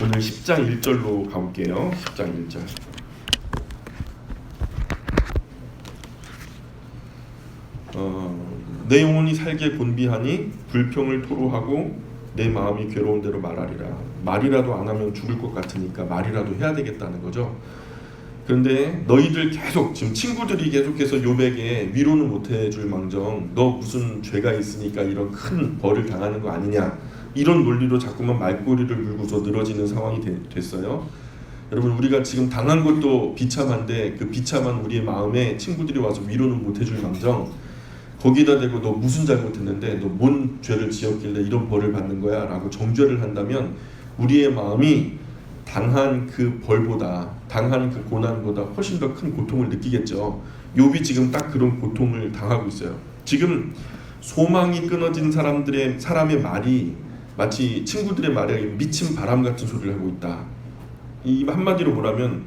오늘 10장 1절로 가볼게요. 10장 1절. 내 영혼이 살게 곤비하니 불평을 토로하고 내 마음이 괴로운 대로 말하리라. 말이라도 안 하면 죽을 것 같으니까 말이라도 해야 되겠다는 거죠. 그런데 너희들 계속 지금 친구들이 계속해서 욥에게 위로는 못 해줄 망정 너 무슨 죄가 있으니까 이런 큰 벌을 당하는 거 아니냐, 이런 논리로 자꾸만 말꼬리를 물고서 늘어지는 상황이 됐어요. 여러분, 우리가 지금 당한 것도 비참한데 그 비참한 우리의 마음에 친구들이 와서 위로는 못 해줄 망정 거기다 대고 너 무슨 잘못했는데 너 뭔 죄를 지었길래 이런 벌을 받는 거야 라고 정죄를 한다면 우리의 마음이 당한 그 벌보다, 당한 그 고난보다 훨씬 더 큰 고통을 느끼겠죠. 욥이 지금 딱 그런 고통을 당하고 있어요. 지금 소망이 끊어진 사람의 말이 마치 친구들의 말에 미친 바람 같은 소리를 하고 있다. 이 한마디로 뭐라면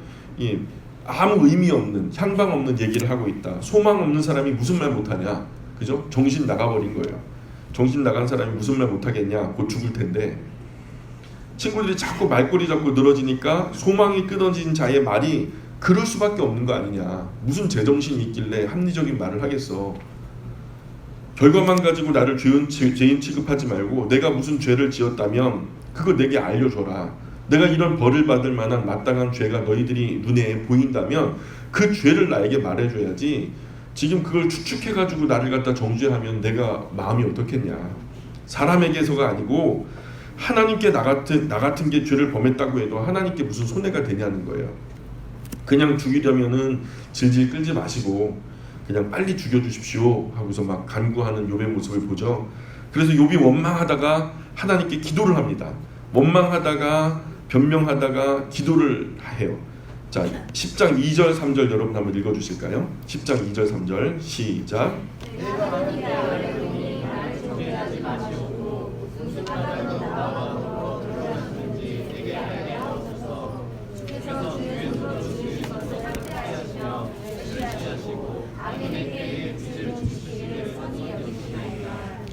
아무 의미 없는, 향방 없는 얘기를 하고 있다. 소망 없는 사람이 무슨 말 못하냐, 그죠? 정신 나가버린 거예요. 정신 나간 사람이 무슨 말 못하겠냐, 곧 죽을 텐데. 친구들이 자꾸 말꼬리 잡고 늘어지니까 소망이 끊어진 자의 말이 그럴 수밖에 없는 거 아니냐. 무슨 제정신이 있길래 합리적인 말을 하겠어. 결과만 가지고 나를 죄인 취급하지 말고 내가 무슨 죄를 지었다면 그거 내게 알려줘라. 내가 이런 벌을 받을 만한 마땅한 죄가 너희들이 눈에 보인다면 그 죄를 나에게 말해줘야지. 지금 그걸 추측해가지고 나를 갖다 정죄하면 내가 마음이 어떻겠냐. 사람에게서가 아니고 하나님께 나 같은 게 죄를 범했다고 해도 하나님께 무슨 손해가 되냐는 거예요. 그냥 죽이려면은 질질 끌지 마시고 그냥 빨리 죽여주십시오 하고서 막 간구하는 욥의 모습을 보죠. 그래서 욥이 원망하다가 하나님께 기도를 합니다. 원망하다가 변명하다가 기도를 해요. 자, 10장 2절 3절 여러분 한번 읽어주실까요? 10장 2절 3절 시작.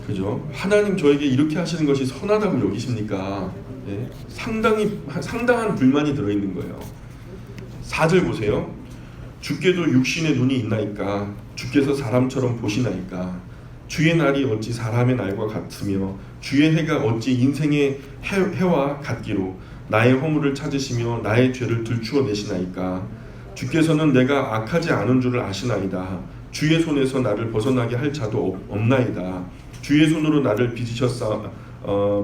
그죠? 하나님 저에게 이렇게 하시는 것이 선하다고 여기십니까? 네? 상당한 불만이 들어있는 거예요. 4절 보세요. 주께도 육신의 눈이 있나이까? 주께서 사람처럼 보시나이까? 주의 날이 어찌 사람의 날과 같으며 주의 해가 어찌 인생의 해와 같기로 나의 허물을 찾으시며 나의 죄를 들추어내시나이까? 주께서는 내가 악하지 않은 줄을 아시나이다. 주의 손에서 나를 벗어나게 할 자도 없나이다. 주의 손으로 나를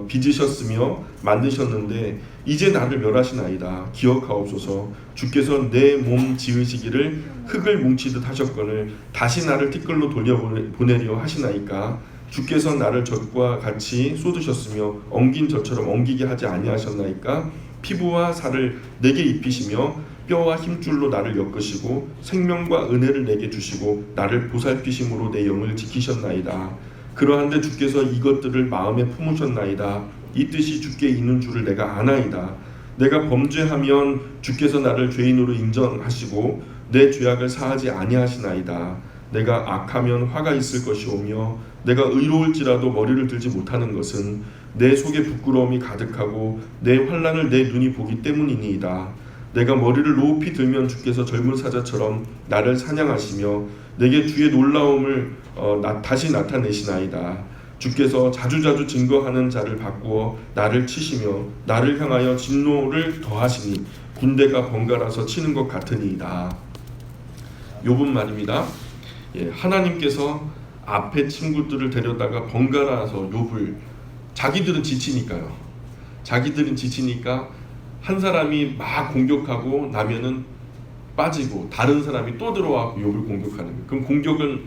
빚으셨으며 만드셨는데 이제 나를 멸하시나이다. 기억하옵소서. 주께서 내 몸 지으시기를 흙을 뭉치듯 하셨거늘 다시 나를 티끌로 돌려보내려 하시나이까? 주께서 나를 젖과 같이 쏟으셨으며 엉긴 젖처럼 엉기게 하지 아니하셨나이까? 피부와 살을 내게 입히시며 뼈와 힘줄로 나를 엮으시고 생명과 은혜를 내게 주시고 나를 보살피심으로 내 영을 지키셨나이다. 그러한데 주께서 이것들을 마음에 품으셨나이다. 이 뜻이 주께 있는 줄을 내가 아나이다. 내가 범죄하면 주께서 나를 죄인으로 인정하시고 내 죄악을 사하지 아니하시나이다. 내가 악하면 화가 있을 것이오며 내가 의로울지라도 머리를 들지 못하는 것은 내 속에 부끄러움이 가득하고 내 환난을 내 눈이 보기 때문이니이다. 내가 머리를 높이 들면 주께서 젊은 사자처럼 나를 사냥하시며 내게 주의 놀라움을 다시 나타내시나이다. 주께서 자주자주 증거하는 자를 바꾸어 나를 치시며 나를 향하여 진노를 더하시니 군대가 번갈아서 치는 것 같으니이다. 욥은 말입니다. 하나님께서 앞에 친구들을 데려다가 번갈아서 욥을, 자기들은 지치니까요. 자기들은 지치니까 한 사람이 막 공격하고 나면은 빠지고 다른 사람이 또 들어와서 욥을 공격하는 거예요. 그럼 공격은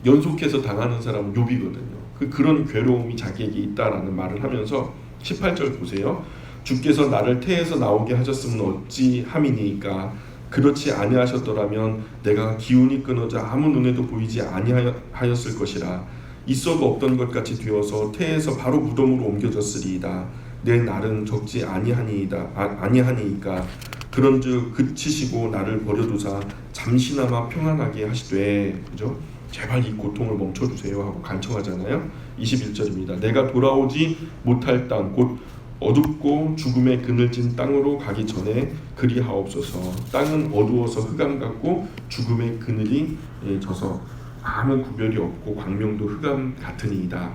연속해서 당하는 사람은 욥이거든요. 그런 괴로움이 자기에게 있다라는 말을 하면서 18절 보세요. 주께서 나를 태에서 나오게 하셨으면 어찌 함이니까? 그렇지 아니하셨더라면 내가 기운이 끊어져 아무 눈에도 보이지 아니하였을 것이라. 있어도 없던 것 같이 되어서 태에서 바로 무덤으로 옮겨졌으리이다. 내 날은 적지 아니하니이까. 그런즉 그치시고 나를 버려두사 잠시나마 평안하게 하시되, 그죠? 제발 이 고통을 멈춰주세요 하고 간청하잖아요. 21절입니다. 내가 돌아오지 못할 땅 곧 어둡고 죽음의 그늘진 땅으로 가기 전에 그리하옵소서. 땅은 어두워서 흑암 같고 죽음의 그늘이 져서 아무 구별이 없고 광명도 흑암 같으니이다.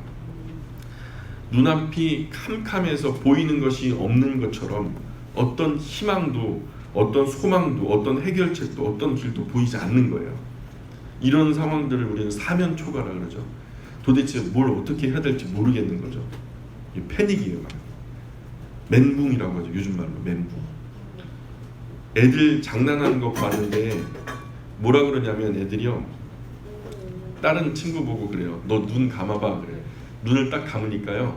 눈앞이 캄캄해서 보이는 것이 없는 것처럼 어떤 희망도 어떤 소망도 어떤 해결책도 어떤 길도 보이지 않는 거예요. 이런 상황들을 우리는 사면초가라 그러죠. 도대체 뭘 어떻게 해야 될지 모르겠는 거죠. 패닉이에요. 멘붕이라고 하죠. 요즘 말로 멘붕. 애들 장난하는 거 봤는데 뭐라 그러냐면 애들이요, 다른 친구 보고 그래요. 너 눈 감아봐 그래요. 눈을 딱 감으니까요,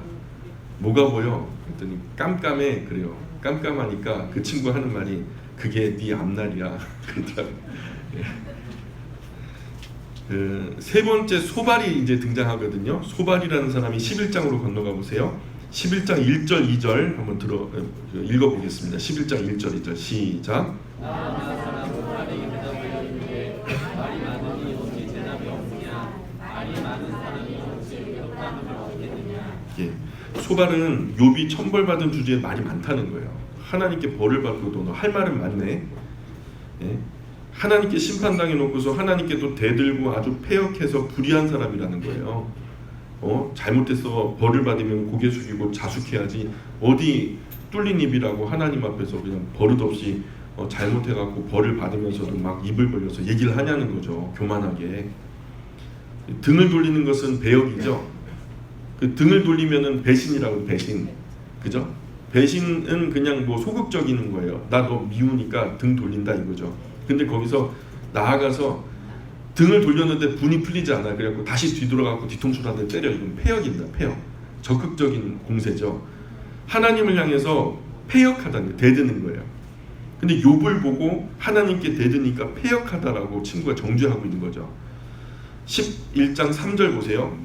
뭐가 보여? 그랬더니 깜깜해 그래요. 깜깜하니까 그 친구 하는 말이 그게 네 앞날이야 그러더라고요. 세 번째 소발이 이제 등장하거든요. 소발이라는 사람이 11장으로 건너가 보세요. 11장 1절 2절 한번 읽어보겠습니다. 11장 1절 2절 시작. 예, 소발은 욥이 천벌받은 주제에 말이 많다는 거예요. 하나님께 벌을 받고도 너 할 말은 많네. 예? 하나님께 심판당해 놓고서 하나님께 또 대들고 아주 패역해서 불의한 사람이라는 거예요. 잘못해서 벌을 받으면 고개 숙이고 자숙해야지 어디 뚫린 입이라고 하나님 앞에서 그냥 버릇없이 잘못해갖고 벌을 받으면서도 막 입을 벌려서 얘기를 하냐는 거죠. 교만하게. 등을 돌리는 것은 배역이죠. 그 등을 돌리면은 배신이라고, 배신. 그죠? 배신은 그냥 뭐 소극적인 거예요. 나 너 미우니까 등 돌린다 이거죠. 근데 거기서 나아가서 등을 돌렸는데 분이 풀리지 않아. 그래갖고 다시 뒤돌아가고 뒤통수를 한 대 때려. 이건 패역입니다. 패역. 적극적인 공세죠. 하나님을 향해서 패역하다는 거예요. 대드는 거예요. 근데 욥을 보고 하나님께 대드니까 패역하다라고 친구가 정죄하고 있는 거죠. 11장 3절 보세요.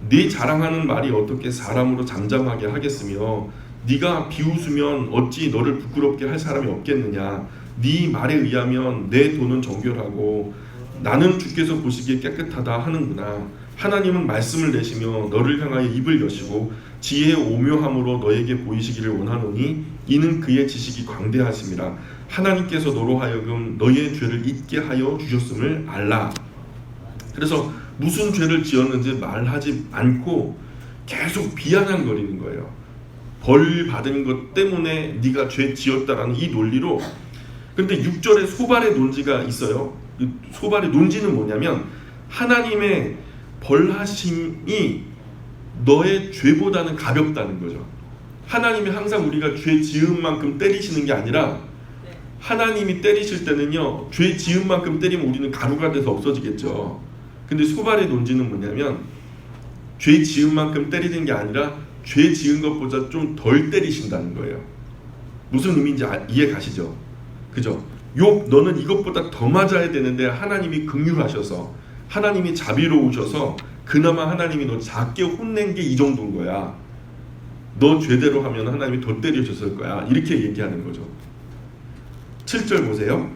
네 자랑하는 말이 어떻게 사람으로 잠잠하게 하겠으며 네가 비웃으면 어찌 너를 부끄럽게 할 사람이 없겠느냐. 네 말에 의하면 내 돈은 정결하고 나는 주께서 보시기에 깨끗하다 하는구나. 하나님은 말씀을 내시며 너를 향하여 입을 여시고 지혜의 오묘함으로 너에게 보이시기를 원하노니 이는 그의 지식이 광대하심이라. 하나님께서 너로 하여금 너의 죄를 잊게 하여 주셨음을 알라. 그래서 무슨 죄를 지었는지 말하지 않고 계속 비아냥거리는 거예요. 벌 받은 것 때문에 네가 죄 지었다라는 이 논리로. 근데 6절에 소발의 논지가 있어요. 소발의 논지는 뭐냐면 하나님의 벌하심이 너의 죄보다는 가볍다는 거죠. 하나님이 항상 우리가 죄 지은 만큼 때리시는 게 아니라 하나님이 때리실 때는요, 죄 지은 만큼 때리면 우리는 가루가 돼서 없어지겠죠. 근데 소발의 논지는 뭐냐면 죄 지은 만큼 때리는 게 아니라 죄 지은 것보다 좀 덜 때리신다는 거예요. 무슨 의미인지 이해 가시죠? 그죠? 욥 너는 이것보다 더 맞아야 되는데 하나님이 긍휼하셔서 하나님이 자비로우셔서 그나마 하나님이 너 작게 혼낸 게 이 정도인 거야. 너 죄대로 하면 하나님이 더 때려줬을 거야. 이렇게 얘기하는 거죠. 7절 보세요.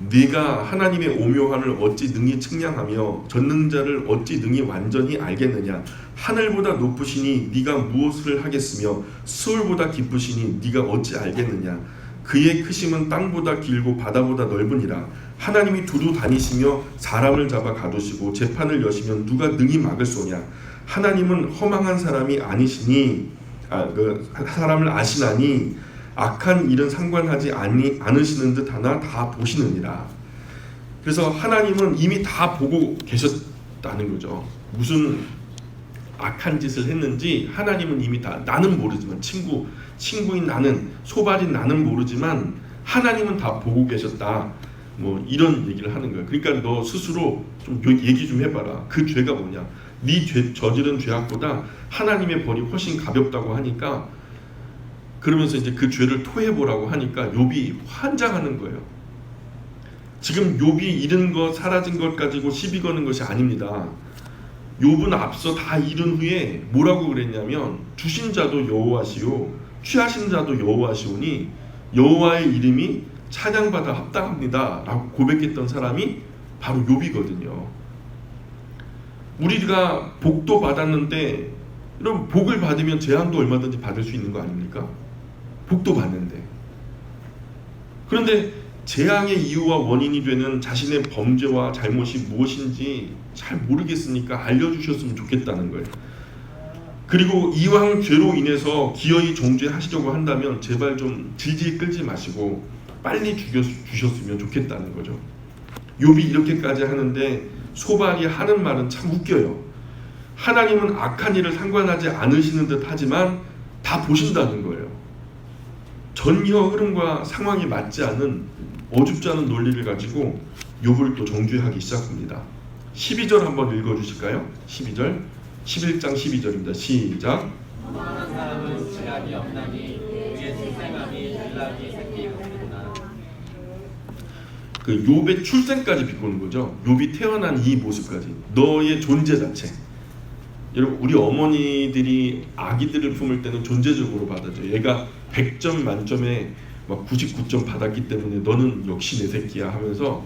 네가 하나님의 오묘함을 어찌 능히 측량하며 전능자를 어찌 능히 완전히 알겠느냐. 하늘보다 높으시니 네가 무엇을 하겠으며 수울보다 깊으시니 네가 어찌 알겠느냐. 그의 크심은 땅보다 길고 바다보다 넓으니라. 하나님이 두루 다니시며 사람을 잡아 가두시고 재판을 여시면 누가 능히 막을 소냐. 하나님은 허망한 사람이 아니시니 사람을 아시나니 악한 일은 상관하지 않으시는 듯 하나 다 보시느니라. 그래서 하나님은 이미 다 보고 계셨다는 거죠. 무슨 악한 짓을 했는지 하나님은 이미 다, 나는 모르지만 친구인 나는, 소발인 나는 모르지만 하나님은 다 보고 계셨다. 뭐 이런 얘기를 하는 거야. 그러니까 너 스스로 좀 얘기 좀 해봐라. 그 죄가 뭐냐. 네 저지른 죄악보다 하나님의 벌이 훨씬 가볍다고 하니까, 그러면서 이제 그 죄를 토해보라고 하니까 욥이 환장하는 거예요. 지금 욥이 잃은 것, 사라진 것 가지고 시비 거는 것이 아닙니다. 욥은 앞서 다 잃은 후에 뭐라고 그랬냐면 주신 자도 여호와시오 취하신 자도 여호와시오니 여호와의 이름이 찬양받아 합당합니다 라고 고백했던 사람이 바로 욥이거든요. 우리가 복도 받았는데 여러분 복을 받으면 재앙도 얼마든지 받을 수 있는 거 아닙니까? 복도 받는데. 그런데 재앙의 이유와 원인이 되는 자신의 범죄와 잘못이 무엇인지 잘 모르겠으니까 알려주셨으면 좋겠다는 거예요. 그리고 이왕 죄로 인해서 기어이 정죄하시려고 한다면 제발 좀 질질 끌지 마시고 빨리 죽여주셨으면 좋겠다는 거죠. 욥이 이렇게까지 하는데 소발이 하는 말은 참 웃겨요. 하나님은 악한 일을 상관하지 않으시는 듯 하지만 다 보신다는 거예요. 전혀 흐름과 상황이 맞지 않은 어줍지 않은 논리를 가지고 욥을 또 정죄하기 시작합니다. 12절 한번 읽어주실까요? 12절 11장 12절입니다. 시작. 허망한 사람은 지략이 없나니 그의 출생함이 전략이 생기는구나. 그 욥의 출생까지 비꼬는 거죠. 욥이 태어난 이 모습까지, 너의 존재 자체. 여러분 우리 어머니들이 아기들을 품을 때는 존재적으로 받아줘. 얘가 100점 만점에 막 99점 받았기 때문에 너는 역시 내 새끼야 하면서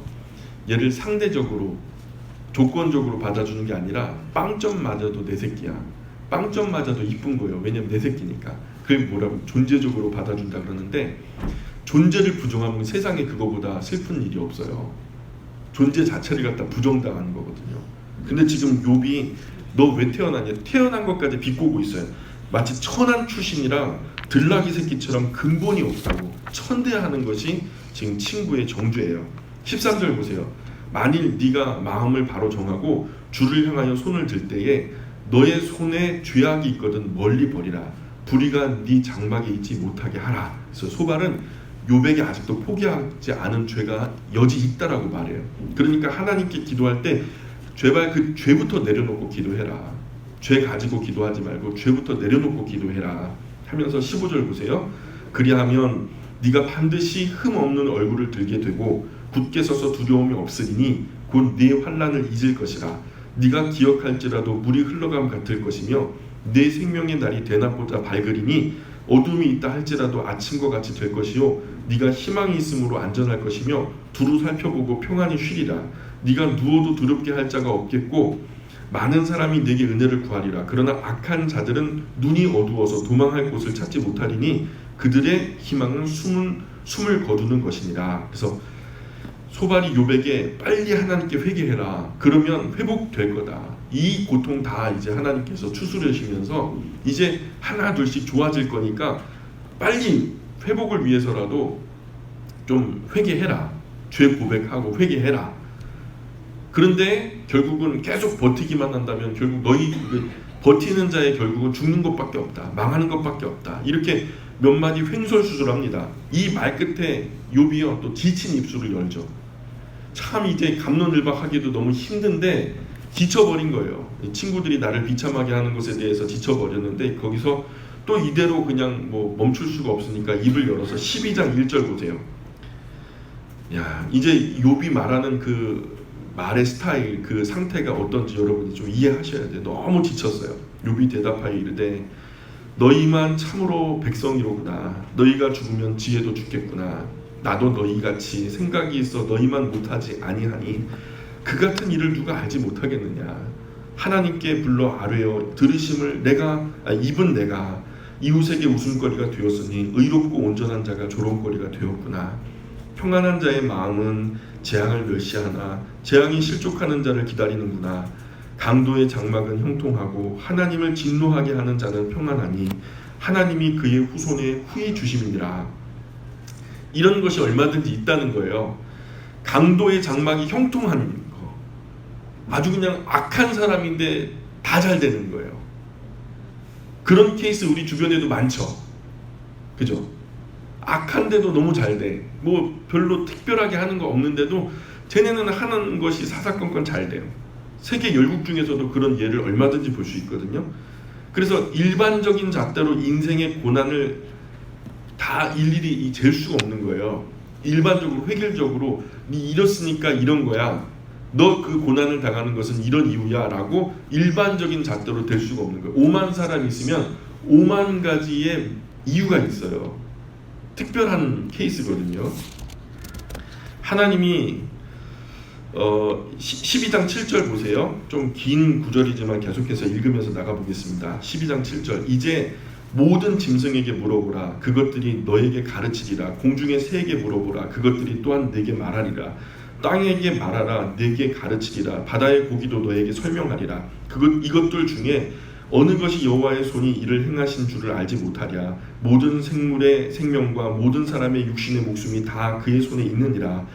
얘를 상대적으로 조건적으로 받아주는 게 아니라 빵점 맞아도 내 새끼야. 빵점 맞아도 이쁜 거예요. 왜냐면 내 새끼니까. 그게 뭐라고 존재적으로 받아준다 그러는데, 존재를 부정하면 세상에 그거보다 슬픈 일이 없어요. 존재 자체를 갖다 부정당하는 거거든요. 근데 지금 욥이 너 왜 태어났냐? 태어난 것까지 비꼬고 있어요. 마치 천한 출신이라 들나귀 새끼처럼 근본이 없다고 천대하는 것이 지금 친구의 정죄예요. 13절 보세요. 만일 네가 마음을 바로 정하고 주를 향하여 손을 들 때에 너의 손에 죄악이 있거든 멀리 버리라. 불의가 네 장막에 있지 못하게 하라. 그래서 소발은 욥에게 아직도 포기하지 않은 죄가 여지 있다라고 말해요. 그러니까 하나님께 기도할 때 제발 그 죄부터 내려놓고 기도해라. 죄 가지고 기도하지 말고 죄부터 내려놓고 기도해라 하면서 15절 보세요. 그리하면 네가 반드시 흠 없는 얼굴을 들게 되고 굳게 서서 두려움이 없으리니 곧 네 환난을 잊을 것이라. 네가 기억할지라도 물이 흘러감 같을 것이며 내 생명의 날이 대낮보다 밝으리니 어둠이 있다 할지라도 아침과 같이 될 것이요 네가 희망이 있으므로 안전할 것이며 두루 살펴보고 평안히 쉬리라. 네가 누워도 두렵게 할 자가 없겠고 많은 사람이 네게 은혜를 구하리라. 그러나 악한 자들은 눈이 어두워서 도망할 곳을 찾지 못하리니 그들의 희망은 숨을 거두는 것이니라. 그래서 소발이 욥에게 빨리 하나님께 회개해라. 그러면 회복될 거다. 이 고통 다 이제 하나님께서 추스르시면서 이제 하나 둘씩 좋아질 거니까 빨리 회복을 위해서라도 좀 회개해라. 죄 고백하고 회개해라. 그런데 결국은 계속 버티기만 한다면 결국 너희 버티는 자의 결국은 죽는 것밖에 없다. 망하는 것밖에 없다. 이렇게 몇 마디 횡설수설합니다. 이 말 끝에 욥이요 또 지친 입술을 열죠. 참 이제 갑론을박하기도 너무 힘든데 지쳐버린 거예요. 친구들이 나를 비참하게 하는 것에 대해서 지쳐버렸는데 거기서 또 이대로 그냥 뭐 멈출 수가 없으니까 입을 열어서 12장 1절 보세요. 야, 이제 욥이 말하는 그 말의 스타일, 그 상태가 어떤지 여러분이 좀 이해하셔야 돼요. 너무 지쳤어요. 욥이 대답하여 이르되 너희만 참으로 백성이로구나. 너희가 죽으면 지혜도 죽겠구나. 나도 너희같이 생각이 있어 너희만 못하지 아니하니 그 같은 일을 누가 알지 못하겠느냐. 하나님께 불러 아뢰어 들으심을 입은 내가 이웃에게 웃음거리가 되었으니 의롭고 온전한 자가 조롱거리가 되었구나. 평안한 자의 마음은 재앙을 멸시하나 재앙이 실족하는 자를 기다리는구나. 강도의 장막은 형통하고 하나님을 진노하게 하는 자는 평안하니 하나님이 그의 후손에 후히 주심이니라. 이런 것이 얼마든지 있다는 거예요. 강도의 장막이 형통한 거. 아주 그냥 악한 사람인데 다 잘 되는 거예요. 그런 케이스 우리 주변에도 많죠. 그죠? 악한데도 너무 잘 돼. 뭐 별로 특별하게 하는 거 없는데도 쟤네는 하는 것이 사사건건 잘 돼요. 세계 열국 중에서도 그런 예를 얼마든지 볼 수 있거든요. 그래서 일반적인 잣대로 인생의 고난을 다 일일이 잴 수가 없는 거예요. 일반적으로 획일적으로 네 이렇으니까 이런 거야. 너 그 고난을 당하는 것은 이런 이유야 라고 일반적인 잣대로 될 수가 없는 거예요. 5만 사람이 있으면 5만 가지의 이유가 있어요. 특별한 케이스거든요. 하나님이 12장 7절 보세요. 좀 긴 구절이지만 계속해서 읽으면서 나가보겠습니다. 12장 7절 이제 모든 짐승에게 물어보라. 그것들이 너에게 가르치리라. 공중의 새에게 물어보라. 그것들이 또한 내게 말하리라. 땅에게 말하라. 내게 가르치리라. 바다의 고기도 너에게 설명하리라. 이것들 중에 어느 것이 여호와의 손이 이를 행하신 줄을 알지 못하랴. 모든 생물의 생명과 모든 사람의 육신의 목숨이 다 그의 손에 있느니라.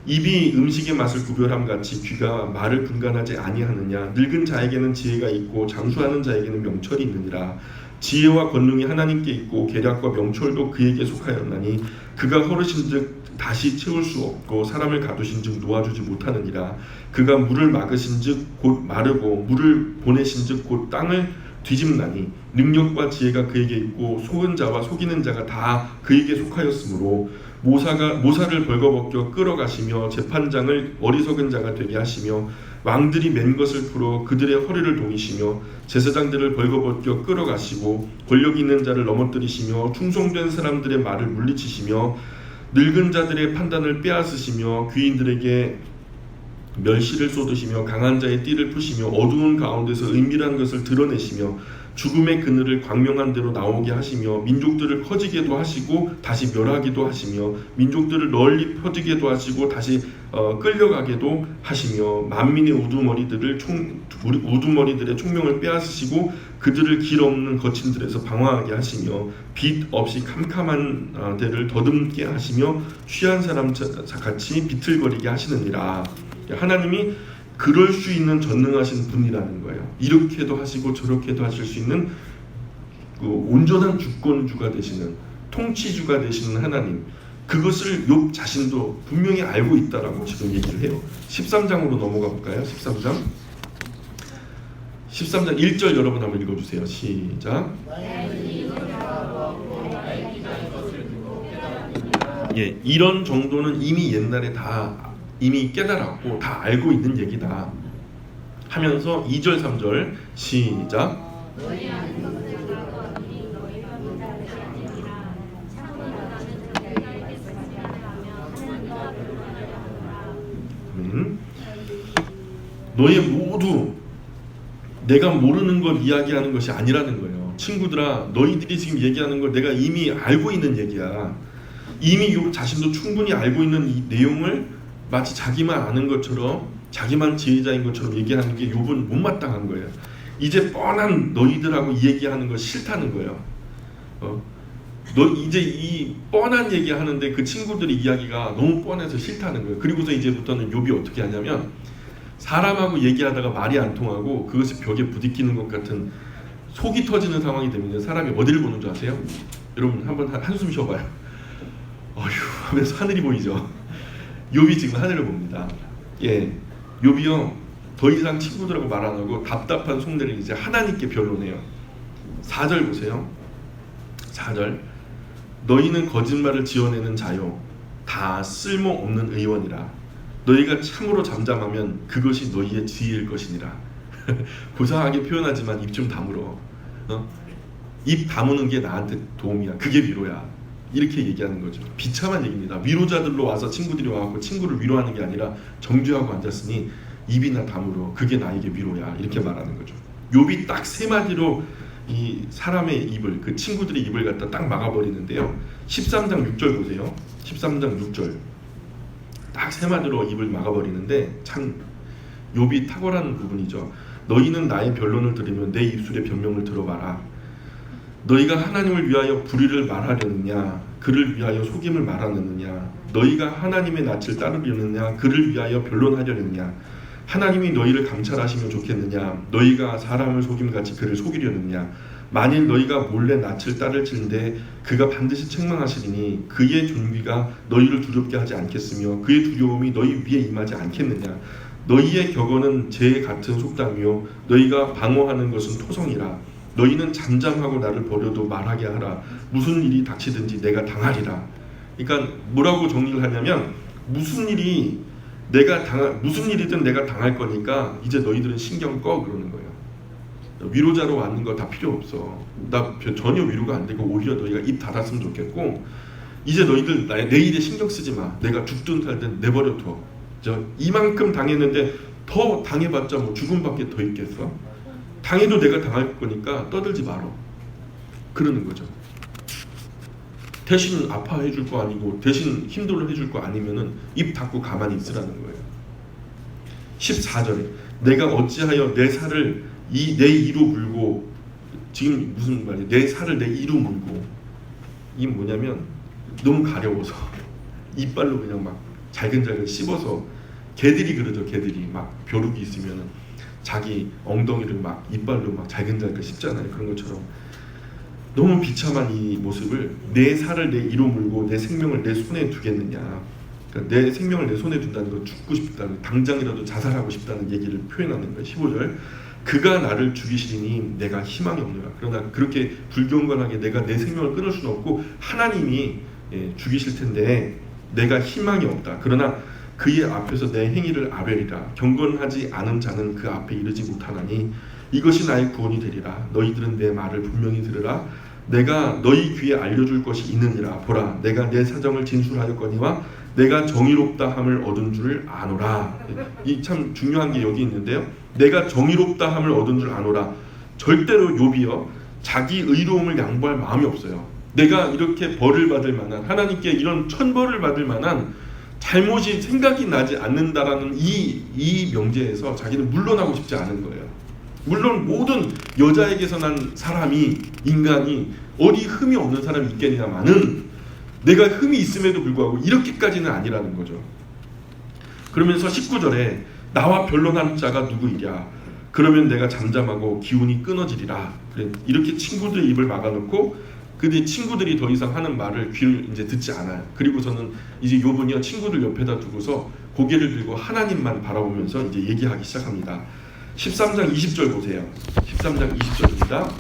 입이 음식의 맛을 구별함 같이 귀가 말을 분간하지 아니하느냐. 늙은 자에게는 지혜가 있고 장수하는 자에게는 명철이 있느니라. 지혜와 권능이 하나님께 있고 계략과 명철도 그에게 속하였나니 그가 허르신즉 다시 채울 수 없고 사람을 가두신즉 놓아주지 못하느니라. 그가 물을 막으신즉 곧 마르고 물을 보내신즉 곧 땅을 뒤집나니 능력과 지혜가 그에게 있고 속은 자와 속이는 자가 다 그에게 속하였으므로 모사를 벌거벗겨 끌어가시며 재판장을 어리석은 자가 되게 하시며 왕들이 맨 것을 풀어 그들의 허리를 동이시며 제사장들을 벌거벗겨 끌어가시고 권력 있는 자를 넘어뜨리시며 충성된 사람들의 말을 물리치시며 늙은 자들의 판단을 빼앗으시며 귀인들에게 멸시를 쏟으시며 강한 자의 띠를 푸시며 어두운 가운데서 은밀한 것을 드러내시며 죽음의 그늘을 광명한 대로 나오게 하시며 민족들을 커지게도 하시고 다시 멸하기도 하시며 민족들을 널리 퍼지게도 하시고 다시 끌려가게도 하시며 만민의 우두머리들의 총명을 빼앗으시고 그들을 길 없는 거친들에서 방황하게 하시며 빛 없이 캄캄한 데를 더듬게 하시며 취한 사람 같이 비틀거리게 하시느니라. 하나님이 그럴 수 있는 전능하신 분이라는 거예요. 이렇게도 하시고 저렇게도 하실 수 있는 그 온전한 주권주가 되시는 통치주가 되시는 하나님, 그것을 욥 자신도 분명히 알고 있다라고 지금 얘기를 해요. 13장으로 넘어가 볼까요? 13장 1절 여러분 한번 읽어주세요. 시작. 예, 이런 정도는 이미 옛날에 다 이미 깨달았고 다 알고 있는 얘기다 하면서 2절 3절 시작. 너희 모두 내가 모르는 걸 이야기하는 것이 아니라는 거예요. 친구들아, 너희들이 지금 얘기하는 걸 내가 이미 알고 있는 얘기야. 이미 욥 자신도 충분히 알고 있는 이 내용을 마치 자기만 아는 것처럼, 자기만 지혜자인 것처럼 얘기하는 게 욥은 못마땅한 거예요. 이제 뻔한 너희들하고 얘기하는 거 싫다는 거예요. 너 이제 이 뻔한 얘기하는데 그 친구들의 이야기가 너무 뻔해서 싫다는 거예요. 그리고서 이제부터는 욥이 어떻게 하냐면 사람하고 얘기하다가 말이 안 통하고 그것이 벽에 부딪히는 것 같은 속이 터지는 상황이 되면 사람이 어디를 보는 줄 아세요? 여러분 한번 한숨 쉬어봐요. 어휴 하면서 하늘이 보이죠. 욥이 지금 하늘을 봅니다. 예, 욥이요 더 이상 친구들하고 말 안 하고 답답한 속내를 이제 하나님께 변론해요. 4절 보세요. 4절. 너희는 거짓말을 지어내는 자요 다 쓸모없는 의원이라. 너희가 참으로 잠잠하면 그것이 너희의 지혜일 것이니라. 고상하게 표현하지만 입 좀 다물어. 입 다무는 게 나한테 도움이야. 그게 위로야. 이렇게 얘기하는 거죠. 비참한 얘기입니다. 위로자들로 와서 친구들이 와서 친구를 위로하는 게 아니라 정죄하고 앉았으니 입이나 다물어. 그게 나에게 위로야. 이렇게 말하는 거죠. 욥이 딱 세 마디로 이 사람의 입을, 그 친구들의 입을 갖다 딱 막아버리는데요. 13장 6절 보세요. 13장 6절. 딱 세 마디로 입을 막아버리는데 참 욥이 탁월한 부분이죠. 너희는 나의 변론을 들으면 내 입술의 변명을 들어봐라. 너희가 하나님을 위하여 불의를 말하려느냐 그를 위하여 속임을 말하느냐 너희가 하나님의 낯을 따르려느냐 그를 위하여 변론하려느냐 하나님이 너희를 감찰하시면 좋겠느냐 너희가 사람을 속임같이 그를 속이려느냐 만일 너희가 몰래 낯을 따를진대 그가 반드시 책망하시리니 그의 존귀가 너희를 두렵게 하지 않겠으며 그의 두려움이 너희 위에 임하지 않겠느냐 너희의 격언은 재 같은 속담이요 너희가 방어하는 것은 토성이라 너희는 잠잠하고 나를 버려도 말하게 하라 무슨 일이 닥치든지 내가 당하리라. 그러니까 뭐라고 정리를 하냐면 무슨 일이든 내가 당할 거니까 이제 너희들은 신경 꺼 그러는 거예요. 위로자로 왔는 거 다 필요 없어. 나 전혀 위로가 안 되고 오히려 너희가 입 닫았으면 좋겠고 이제 너희들 내 일에 신경 쓰지 마. 내가 죽든 살든 내버려 둬. 이만큼 당했는데 더 당해봤자 뭐 죽음밖에 더 있겠어? 당해도 내가 당할 거니까 떠들지 말어. 그러는 거죠. 대신 아파해 줄 거 아니고 대신 힘들어 해줄 거 아니면은 입 닫고 가만히 있으라는 거예요. 14절에 내가 어찌하여 내 살을 내 이로 물고, 지금 무슨 말이에요? 내 살을 내 이로 물고, 이게 뭐냐면 너무 가려워서 이빨로 그냥 막 잘근잘근 씹어서, 개들이 그러죠. 개들이 막 벼룩이 있으면은 자기 엉덩이를 막 이빨로 막 잘근잘근 씹잖아요. 그런 것처럼 너무 비참한 이 모습을, 내 살을 내 이로 물고 내 생명을 내 손에 두겠느냐. 그러니까 내 생명을 내 손에 둔다는 건 죽고 싶다는, 당장이라도 자살하고 싶다는 얘기를 표현하는 거예요. 15절 그가 나를 죽이시리니 내가 희망이 없노라. 그러나 그렇게 불경건하게 내가 내 생명을 끊을 수는 없고 하나님이 죽이실 텐데 내가 희망이 없다. 그러나 그의 앞에서 내 행위를 아뢰리라. 경건하지 않은 자는 그 앞에 이르지 못하나니 이것이 나의 구원이 되리라. 너희들은 내 말을 분명히 들으라. 내가 너희 귀에 알려줄 것이 있느니라. 보라, 내가 내 사정을 진술하였거니와 내가 정의롭다 함을 얻은 줄 아노라. 이 참 중요한 게 여기 있는데요. 내가 정의롭다 함을 얻은 줄 아노라. 절대로 욥이요 자기 의로움을 양보할 마음이 없어요. 내가 이렇게 벌을 받을 만한, 하나님께 이런 천벌을 받을 만한 잘못이 생각이 나지 않는다라는 이 명제에서 자기는 물러나고 싶지 않은 거예요. 물론 모든 여자에게서 난 사람이, 인간이 어디 흠이 없는 사람이 있겠냐마는 내가 흠이 있음에도 불구하고 이렇게까지는 아니라는 거죠. 그러면서 19절에 나와 변론하는 자가 누구이랴. 그러면 내가 잠잠하고 기운이 끊어지리라. 그래, 이렇게 친구들의 입을 막아놓고 근데 친구들이 더 이상 하는 말을 귀를 이제 듣지 않아요. 그리고서는 이제 욥은요 친구들 옆에다 두고서 고개를 들고 하나님만 바라보면서 이제 얘기하기 시작합니다. 13장 20절 보세요. 13장 20절입니다.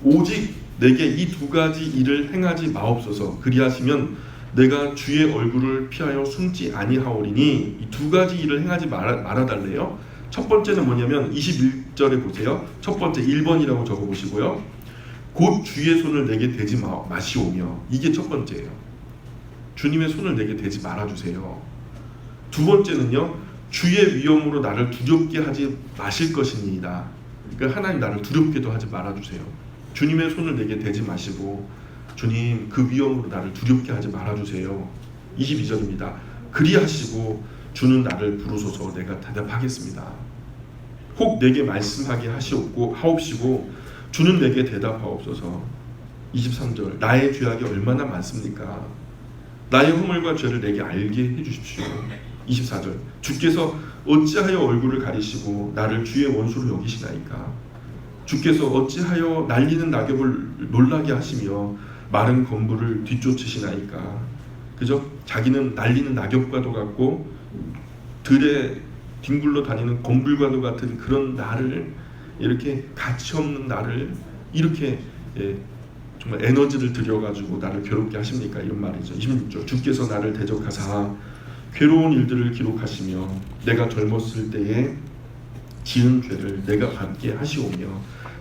오직 내게 이 두 가지 일을 행하지 마옵소서. 그리하시면 내가 주의 얼굴을 피하여 숨지 아니하오리니. 이 두 가지 일을 행하지 말아달래요. 첫 번째는 뭐냐면 21절에 보세요. 첫 번째 1번이라고 적어보시고요. 곧 주의 손을 내게 대지 마시오며. 이게 첫 번째예요. 주님의 손을 내게 대지 말아주세요. 두 번째는요. 주의 위엄으로 나를 두렵게 하지 마실 것이니이다. 그러니까 하나님 나를 두렵게도 하지 말아주세요. 주님의 손을 내게 대지 마시고 주님 그 위엄으로 나를 두렵게 하지 말아주세요. 22절입니다. 그리하시고 주는 나를 부르소서 내가 대답하겠습니다. 혹 내게 말씀하게 하옵시고 주는 내게 대답하옵소서. 23절 나의 죄악이 얼마나 많습니까? 나의 허물과 죄를 내게 알게 해주십시오. 24절 주께서 어찌하여 얼굴을 가리시고 나를 주의 원수로 여기시나이까? 주께서 어찌하여 날리는 낙엽을 놀라게 하시며 마른 건물을 뒤쫓으시나이까? 그죠? 자기는 날리는 낙엽과도 같고 들에 뒹굴러 다니는 건물과도 같은 그런 나를, 이렇게 가치없는 나를 이렇게 정말 에너지를 들여가지고 나를 괴롭게 하십니까? 이런 말이죠. 26절 주께서 나를 대적하사 괴로운 일들을 기록하시며 내가 젊었을 때에 지은 죄를 내가 받게 하시오며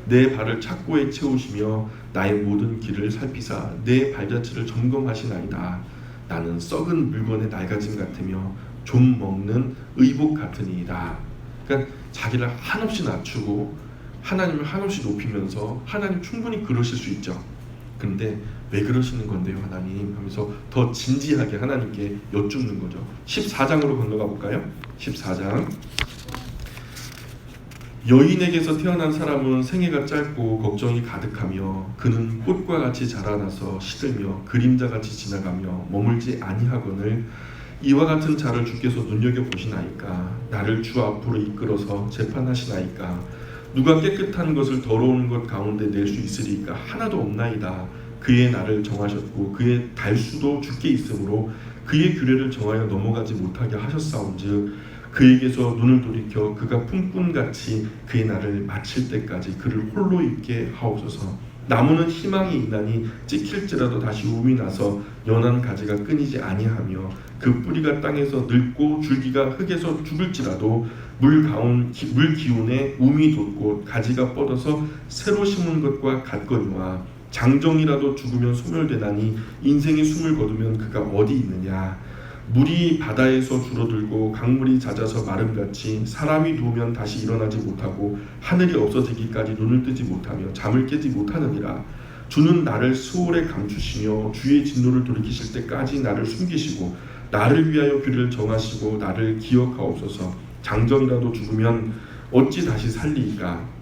내 발을 착고에 채우시며 나의 모든 길을 살피사 내 발자취를 점검하시나이다. 나는 썩은 물건의 낡아짐 같으며 좀 먹는 의복 같으니이다. 그러니까 자기를 한없이 낮추고 하나님을 한없이 높이면서 하나님 충분히 그러실 수 있죠. 그런데 왜 그러시는 건데요 하나님 하면서 더 진지하게 하나님께 여쭙는 거죠. 14장으로 건너가 볼까요? 14장 여인에게서 태어난 사람은 생애가 짧고 걱정이 가득하며 그는 꽃과 같이 자라나서 시들며 그림자같이 지나가며 머물지 아니하거늘 이와 같은 자를 주께서 눈여겨보시나이까? 나를 주 앞으로 이끌어서 재판하시나이까? 누가 깨끗한 것을 더러운 것 가운데 낼 수 있으리까? 하나도 없나이다. 그의 날을 정하셨고 그의 달수도 주께 있으므로 그의 규례를 정하여 넘어가지 못하게 하셨사온즉 그에게서 눈을 돌이켜 그가 품꾼같이 그의 날을 마칠 때까지 그를 홀로 있게 하옵소서. 나무는 희망이 있나니 찍힐지라도 다시 움이 나서 연한 가지가 끊이지 아니하며 그 뿌리가 땅에서 늙고 줄기가 흙에서 죽을지라도 물 기운에 움이 돋고 가지가 뻗어서 새로 심은 것과 같거니와 장정이라도 죽으면 소멸되나니 인생이 숨을 거두면 그가 어디 있느냐. 물이 바다에서 줄어들고 강물이 잦아서 마름같이 사람이 누우면 다시 일어나지 못하고 하늘이 없어지기까지 눈을 뜨지 못하며 잠을 깨지 못하느니라. 주는 나를 수월에 감추시며 주의 진노를 돌이키실 때까지 나를 숨기시고 나를 위하여 규례를 정하시고 나를 기억하옵소서. 장정이라도 죽으면 어찌 다시 살리이까.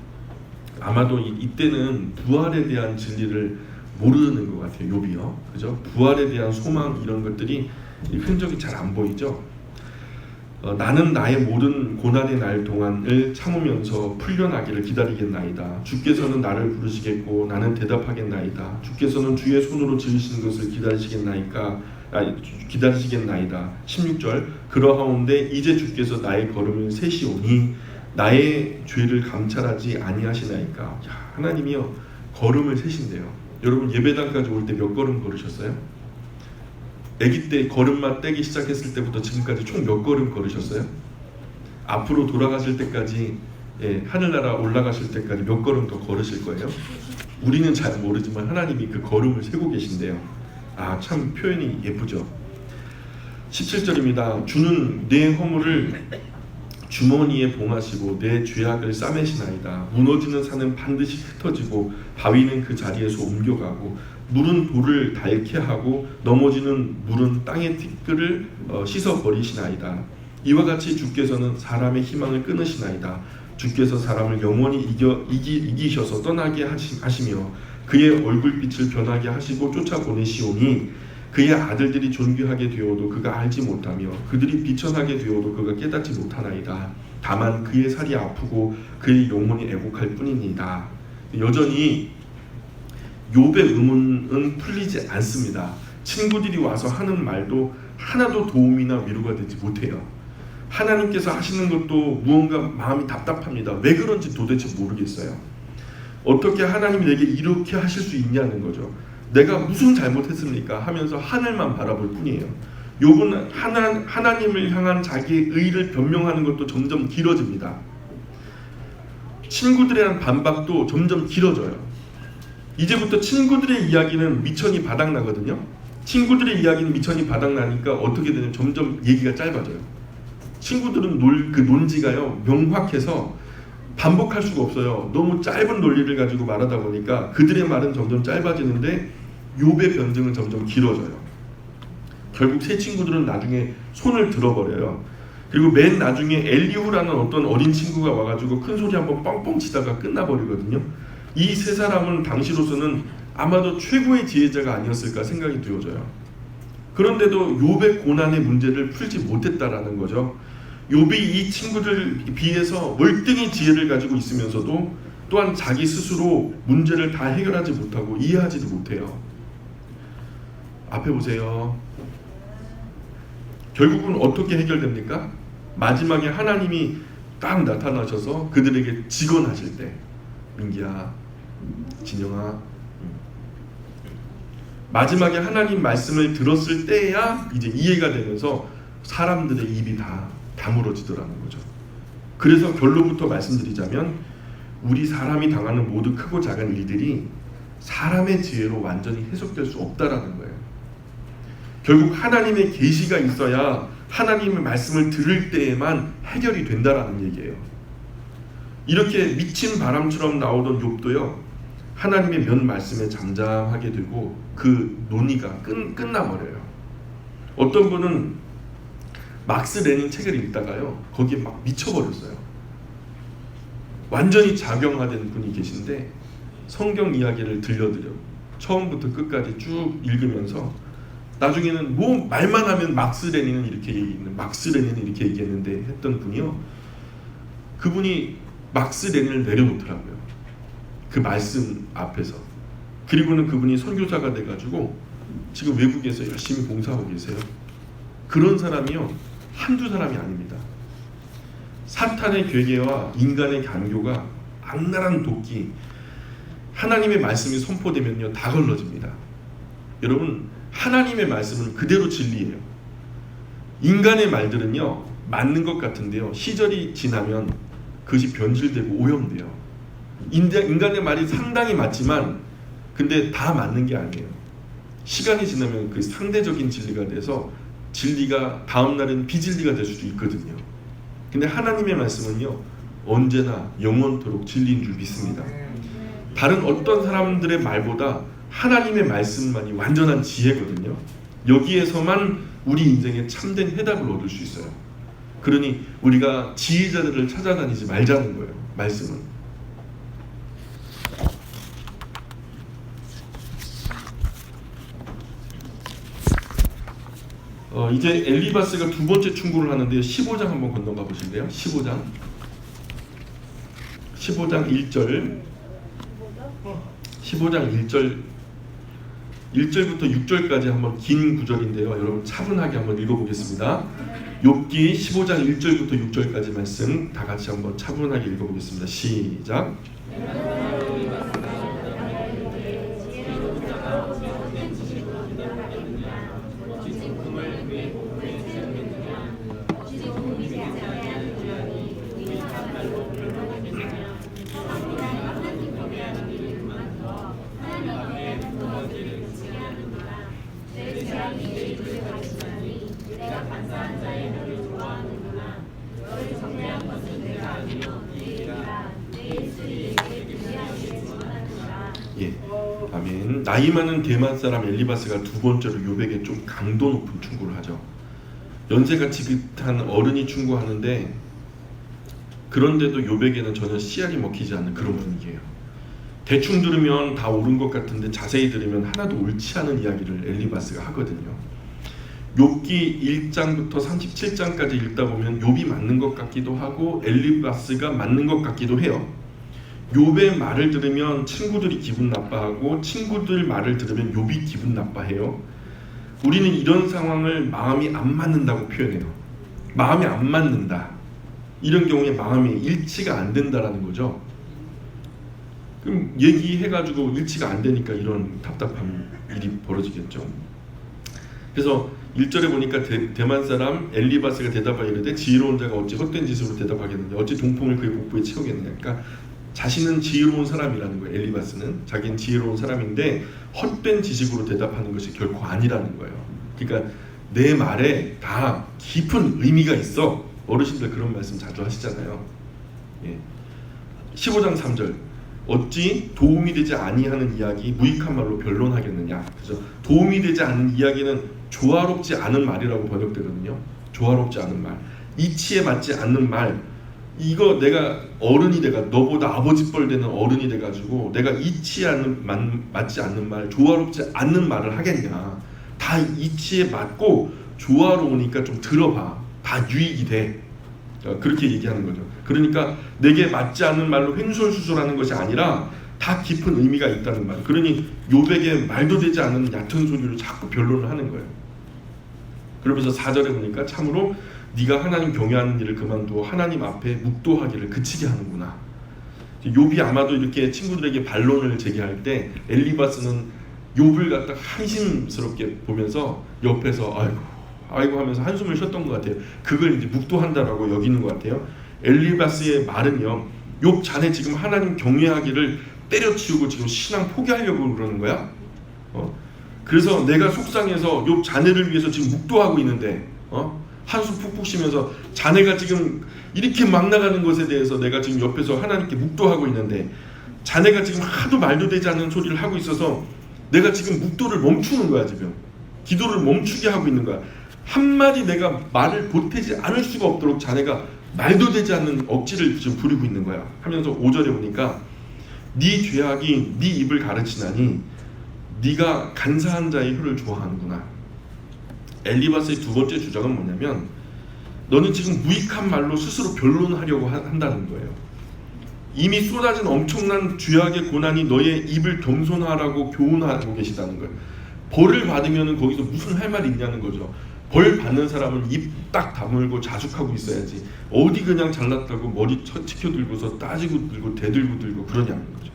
아마도 이때는 부활에 대한 진리를 모르는 것 같아요. 욥이요, 그죠? 부활에 대한 소망 이런 것들이 흔적이 잘 안 보이죠. 나는 나의 모든 고난의 날 동안을 참으면서 풀려나기를 기다리겠나이다. 주께서는 나를 부르시겠고 나는 대답하겠나이다. 주께서는 주의 손으로 지으시는 것을 기다리시겠나이다. 16절 그러하온데 이제 주께서 나의 걸음을 세시오니 나의 죄를 감찰하지 아니하시나이까. 야, 하나님이요 걸음을 세신대요. 여러분 예배당까지 올 때 몇 걸음 걸으셨어요? 아기 때 걸음마 떼기 시작했을 때부터 지금까지 총 몇 걸음 걸으셨어요? 앞으로 돌아가실 때까지, 하늘나라 올라가실 때까지 몇 걸음 더 걸으실 거예요? 우리는 잘 모르지만 하나님이 그 걸음을 세고 계신데요. 아, 참 표현이 예쁘죠. 17절입니다. 주는 내 허물을 주머니에 봉하시고 내 죄악을 싸매시나이다. 무너지는 산은 반드시 흩어지고 바위는 그 자리에서 옮겨가고 물은 돌을 닳게 하고 넘어지는 물은 땅의 티끌을 씻어버리시나이다. 이와 같이 주께서는 사람의 희망을 끊으시나이다. 주께서 사람을 영원히 이기셔서 떠나게 하시며 그의 얼굴빛을 변하게 하시고 쫓아보내시오니 그의 아들들이 존귀하게 되어도 그가 알지 못하며 그들이 비천하게 되어도 그가 깨닫지 못하나이다. 다만 그의 살이 아프고 그의 영혼이 애곡할 뿐이니이다. 여전히 욥의 의문은 풀리지 않습니다. 친구들이 와서 하는 말도 하나도 도움이나 위로가 되지 못해요. 하나님께서 하시는 것도 무언가 마음이 답답합니다. 왜 그런지 도대체 모르겠어요. 어떻게 하나님이 내게 이렇게 하실 수 있냐는 거죠. 내가 무슨 잘못했습니까? 하면서 하늘만 바라볼 뿐이에요. 욥은 하나님을 향한 자기의 의를 변명하는 것도 점점 길어집니다. 친구들에 대한 반박도 점점 길어져요. 이제부터 친구들의 이야기는 미천이 바닥나거든요. 친구들의 이야기는 미천이 바닥나니까 어떻게 되냐면 점점 얘기가 짧아져요. 친구들은 그 논지가요 명확해서 반복할 수가 없어요. 너무 짧은 논리를 가지고 말하다 보니까 그들의 말은 점점 짧아지는데 욥의 변증은 점점 길어져요. 결국 세 친구들은 나중에 손을 들어버려요. 그리고 맨 나중에 엘리후라는 어떤 어린 친구가 와가지고 큰 소리 한번 뻥뻥 치다가 끝나버리거든요. 이 세 사람은 당시로서는 아마도 최고의 지혜자가 아니었을까 생각이 되어져요. 그런데도 욥의 고난의 문제를 풀지 못했다라는 거죠. 욥이 이 친구들 비해서 월등히 지혜를 가지고 있으면서도 또한 자기 스스로 문제를 다 해결하지 못하고 이해하지도 못해요. 앞에 보세요. 결국은 어떻게 해결됩니까? 마지막에 하나님이 딱 나타나셔서 그들에게 직언하실 때, 민기야, 진영아, 마지막에 하나님 말씀을 들었을 때야 이제 이해가 되면서 사람들의 입이 다 다물어지더라는 거죠. 그래서 결론부터 말씀드리자면 우리 사람이 당하는 모두 크고 작은 일들이 사람의 지혜로 완전히 해석될 수 없다라는 거예요. 결국 하나님의 계시가 있어야 하나님의 말씀을 들을 때에만 해결이 된다라는 얘기예요. 이렇게 미친 바람처럼 나오던 욥도요, 하나님의 면 말씀에 잠잠하게 되고 그 논의가 끝나버려요. 어떤 분은 막스 레닌 책을 읽다가요 거기에 막 미쳐버렸어요. 완전히 작용화된 분이 계신데 성경 이야기를 들려드려 처음부터 끝까지 쭉 읽으면서 나중에는 뭐 말만 하면 막스 레닌은 이렇게 얘기했는데 막스 레닌은 이렇게 얘기했는데 했던 분이요, 그분이 막스 레닌을 내려놓더라고요. 그 말씀 앞에서. 그리고는 그분이 선교사가 돼가지고 지금 외국에서 열심히 봉사하고 계세요. 그런 사람이요 한두 사람이 아닙니다. 사탄의 괴계와 인간의 간교가 악랄한 도끼, 하나님의 말씀이 선포되면요 다 걸러집니다. 여러분, 하나님의 말씀은 그대로 진리예요. 인간의 말들은요 맞는 것 같은데요 시절이 지나면 그것이 변질되고 오염돼요. 인간의 말이 상당히 맞지만 근데 다 맞는 게 아니에요. 시간이 지나면 그 상대적인 진리가 돼서 진리가 다음 날은 비진리가 될 수도 있거든요. 근데 하나님의 말씀은요 언제나 영원토록 진리인 줄 믿습니다. 다른 어떤 사람들의 말보다 하나님의 말씀만이 완전한 지혜거든요. 여기에서만 우리 인생에 참된 해답을 얻을 수 있어요. 그러니 우리가 지혜자들을 찾아다니지 말자는 거예요. 말씀은. 이제 엘리바스가 두 번째 충고를 하는데요. 15장 한번 건너가 보실래요? 15장 1절 15장 1절부터 6절까지 한번 긴 구절인데요. 여러분 차분하게 한번 읽어보겠습니다. 욥기 15장 1절부터 6절까지 말씀 다 같이 한번 차분하게 읽어보겠습니다. 시작. 예, 아멘. 나이 많은 대만 사람 엘리바스가 두 번째로 욥에게 좀 강도 높은 충고를 하죠. 연세가 지긋한 어른이 충고하는데 그런데도 욥에게는 전혀 씨알이 먹히지 않는 그런 분위기예요. 대충 들으면 다 옳은 것 같은데 자세히 들으면 하나도 옳지 않은 이야기를 엘리바스가 하거든요. 욥기 1장부터 37장까지 읽다 보면 욥이 맞는 것 같기도 하고 엘리바스가 맞는 것 같기도 해요. 욥의 말을 들으면 친구들이 기분 나빠하고 친구들 말을 들으면 욥이 기분 나빠해요. 우리는 이런 상황을 마음이 안 맞는다고 표현해요. 마음이 안 맞는다. 이런 경우에 마음이 일치가 안 된다라는 거죠. 그럼 얘기해가지고 일치가 안 되니까 이런 답답한 일이 벌어지겠죠. 그래서 1절에 보니까 대만 사람 엘리바스가 대답하여 이르되 지혜로운 자가 어찌 헛된 짓으로 대답하겠느냐 어찌 동풍을 그의 복부에 채우겠느냐. 그러니까 자신은 지혜로운 사람이라는 거예요. 엘리바스는 자기는 지혜로운 사람인데 헛된 지식으로 대답하는 것이 결코 아니라는 거예요. 그러니까 내 말에 다 깊은 의미가 있어. 어르신들 그런 말씀 자주 하시잖아요. 예. 15장 3절 어찌 도움이 되지 아니하는 이야기 무익한 말로 변론하겠느냐. 그래서 도움이 되지 않는 이야기는 조화롭지 않은 말이라고 번역되거든요. 조화롭지 않은 말, 이치에 맞지 않는 말. 이거 내가 어른이 돼가 너보다 아버지 뻘 되는 어른이 돼가지고 내가 이치에 맞지 않는 말, 조화롭지 않는 말을 하겠냐. 다 이치에 맞고 조화로우니까 좀 들어봐. 다 유익이 돼. 그렇게 얘기하는 거죠. 그러니까 내게 맞지 않는 말로 횡설수설하는 것이 아니라 다 깊은 의미가 있다는 말. 그러니 욥에게 말도 되지 않은 얕은 소리로 자꾸 변론을 하는 거예요. 그러면서 4절에 보니까 참으로 네가 하나님 경외하는 일을 그만두어 하나님 앞에 묵도하기를 그치게 하는구나. 욥이 아마도 이렇게 친구들에게 반론을 제기할 때 엘리바스는 욥을 갖다 한심스럽게 보면서 옆에서 아이고 하면서 한숨을 쉬었던 것 같아요. 그걸 이제 묵도한다라고 여기는 것 같아요. 엘리바스의 말은요, 욥 자네 지금 하나님 경외하기를 때려치우고 지금 신앙 포기하려고 그러는 거야? 그래서 내가 속상해서 욥 자네를 위해서 지금 묵도하고 있는데 한숨 푹푹 쉬면서 자네가 지금 이렇게 막 나가는 것에 대해서 내가 지금 옆에서 하나님께 묵도하고 있는데 자네가 지금 하도 말도 되지 않는 소리를 하고 있어서 내가 지금 묵도를 멈추는 거야. 지금 기도를 멈추게 하고 있는 거야. 한마디 내가 말을 보태지 않을 수가 없도록 자네가 말도 되지 않는 억지를 지금 부리고 있는 거야 하면서 5절에 보니까 네 죄악이 네 입을 가르치나니 네가 간사한 자의 혀를 좋아하는구나. 엘리바스의 두 번째 주장은 뭐냐면 너는 지금 무익한 말로 스스로 변론하려고 한다는 거예요. 이미 쏟아진 엄청난 죄악의 고난이 너의 입을 겸손하라고 교훈하고 계시다는 거예요. 벌을 받으면 거기서 무슨 할 말이 있냐는 거죠. 벌 받는 사람은 입 딱 다물고 자숙하고 있어야지 어디 그냥 잘났다고 머리 치켜들고서 따지고 들고 대들고 들고 그러냐는 거죠.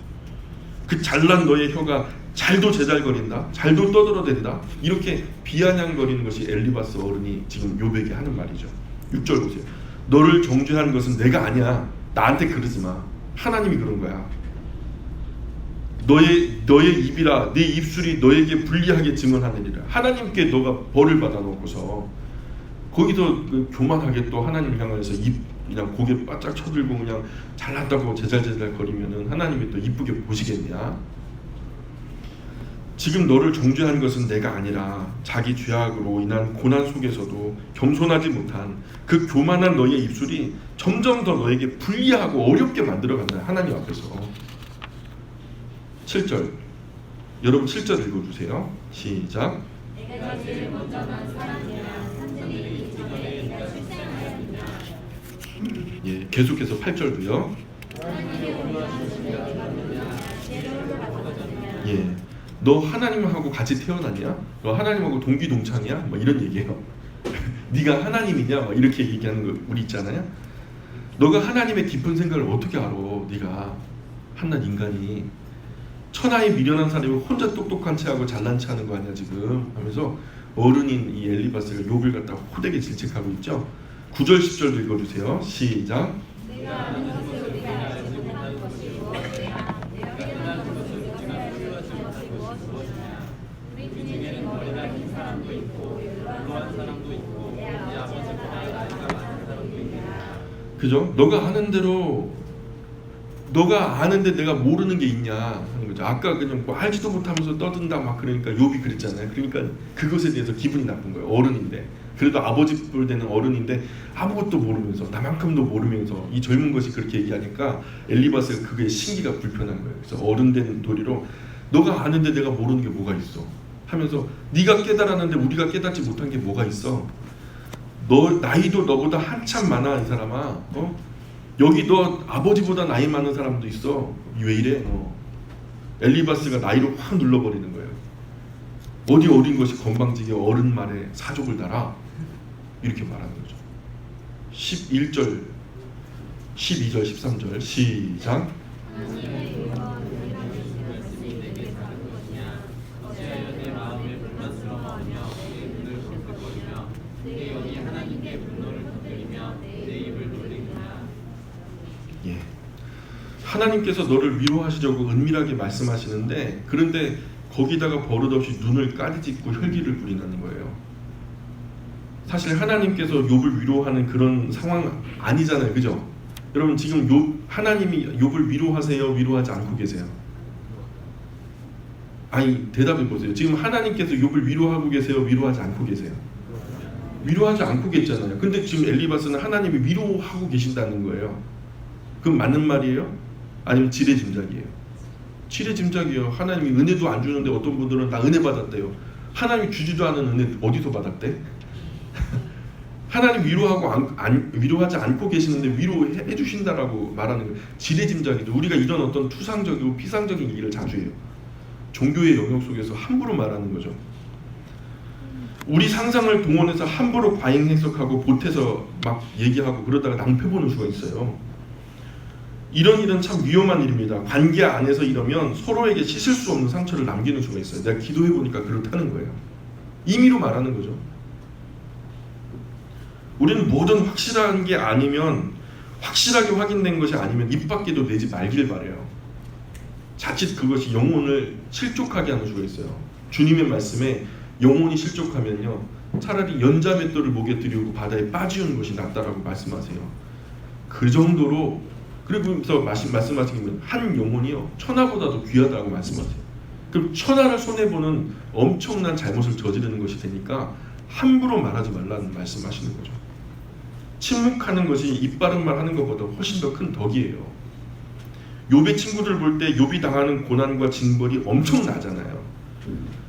그 잘난 너의 혀가 잘도 제잘거린다, 잘도 떠들어댄다, 이렇게 비아냥거리는 것이 엘리바스 어른이 지금 욥에게 하는 말이죠. 6절 보세요. 너를 정죄하는 것은 내가 아니야. 나한테 그러지 마. 하나님이 그런 거야. 너의 입이라 내 입술이 너에게 불리하게 증언하느니라. 하나님께 너가 벌을 받아놓고서 거기서 그 교만하게 또 하나님 향해서 입 그냥 고개 바짝 쳐들고 그냥 잘났다고 제잘제잘 거리면은 하나님이 또 이쁘게 보시겠냐? 지금 너를 정죄한 것은 내가 아니라 자기 죄악으로 인한 고난 속에서도 겸손하지 못한 그 교만한 너의 입술이 점점 더 너에게 불리하고 어렵게 만들어간다. 하나님 앞에서. 7절 여러분 7절 읽어주세요. 시작. 내가 제일 먼저 난 사람이라 산들이 이전에 내가 출생하였느냐. 예, 계속해서 8절도요. 하나님의 원하시는 내가 받느냐 예로를 받았느냐. 예, 너 하나님하고 같이 태어났냐? 너 하나님하고 동기동창이야? 뭐 이런 얘기예요. 네가 하나님이냐? 뭐 이렇게 얘기하는 거 우리 있잖아요. 너가 하나님의 깊은 생각을 어떻게 알아? 네가 한낱 인간이 천하에 미련한 사람이 혼자 똑똑한 체하고 잘난 체하는 거 아니야 지금? 하면서 어른인 이 엘리바스가 욥을 갖다가 호되게 질책하고 있죠. 9절 10절도 읽어주세요. 시작. 내가 아는 것을 우리가 알지 못하는 것이 무엇이냐. 내가 깨닫는 것을 우리가 알지 못하는 것이 무엇이냐. 우리 중에는 머리가 긴 사람도 있고 연로한 사람도 있고 내 아버지보다 나이가 많은 사람도 있느냐. 그죠? 너가 아는 대로 너가 아는데 내가 모르는 게 있냐 하는 거죠. 아까 그냥 뭐 알지도 못하면서 떠든다 막 그러니까 욥이 그랬잖아요. 그러니까 그것에 대해서 기분이 나쁜 거예요. 어른인데 그래도 아버지 뻘 되는 어른인데 아무것도 모르면서 나만큼도 모르면서 이 젊은 것이 그렇게 얘기하니까 엘리바스가 그게 신기가 불편한 거예요. 그래서 어른 된 도리로 너가 아는데 내가 모르는 게 뭐가 있어 하면서 네가 깨달았는데 우리가 깨닫지 못한 게 뭐가 있어. 너 나이도 너보다 한참 많아 이 사람아. 어? 여기 너 아버지보다 나이 많은 사람도 있어. 왜 이래 너. 엘리바스가 나이로 확 눌러버리는 거예요. 어디 어린 것이 건방지게 어른 말에 사족을 달아. 이렇게 말하는 거죠. 11절 12절 13절 시작. 하나님의 의와 우리가 주신 말씀이 내게 다른 것이냐. 어찌하여 내 마음에 불만스러워하며 내 눈을 붉붉거리며 내 영이 하나님께 분노를 터뜨리며 내 입을 놀리느냐. 예. 하나님께서 너를 위로하시려고 은밀하게 말씀하시는데 그런데 거기다가 버릇없이 눈을 까디짓고 혈기를 부리는 거예요. 사실 하나님께서 욥을 위로하는 그런 상황 아니잖아요. 그죠? 여러분 지금 하나님이 욥을 위로하세요? 위로하지 않고 계세요? 아니 대답해 보세요. 지금 하나님께서 욥을 위로하고 계세요? 위로하지 않고 계세요? 위로하지 않고 계시잖아요. 근데 지금 엘리바스는 하나님이 위로하고 계신다는 거예요. 그럼 맞는 말이에요? 아니면 지레짐작이에요? 지레짐작이에요. 하나님이 은혜도 안 주는데 어떤 분들은 나 은혜 받았대요. 하나님이 주지도 않은 은혜 어디서 받았대? 하나님 위로하지 않고 계시는데 위로해 주신다라고 말하는 거예요. 지레짐작이죠. 우리가 이런 어떤 투상적이고 피상적인 얘기를 자주 해요. 종교의 영역 속에서 함부로 말하는 거죠. 우리 상상을 동원해서 함부로 과잉 해석하고 보태서 막 얘기하고 그러다가 낭패 보는 수가 있어요. 이런 일은 참 위험한 일입니다. 관계 안에서 이러면 서로에게 씻을 수 없는 상처를 남기는 수가 있어요. 내가 기도해 보니까 그렇다는 거예요. 임의로 말하는 거죠. 우리는 뭐든 확실한 게 아니면 확실하게 확인된 것이 아니면 입 밖에도 내지 말길 바래요. 자칫 그것이 영혼을 실족하게 하는 수가 있어요. 주님의 말씀에 영혼이 실족하면요 차라리 연자맷돌을 목에 들이고 바다에 빠지는 것이 낫다라고 말씀하세요. 그 정도로 그리고서 말씀하시면 한 영혼이요 천하보다도 귀하다고 말씀하세요. 그럼 천하를 손해보는 엄청난 잘못을 저지르는 것이 되니까 함부로 말하지 말라는 말씀하시는 거죠. 침묵하는 것이 입 바른 말 하는 것보다 훨씬 더 큰 덕이에요. 욥의 친구들 볼 때 욥이 당하는 고난과 징벌이 엄청나잖아요.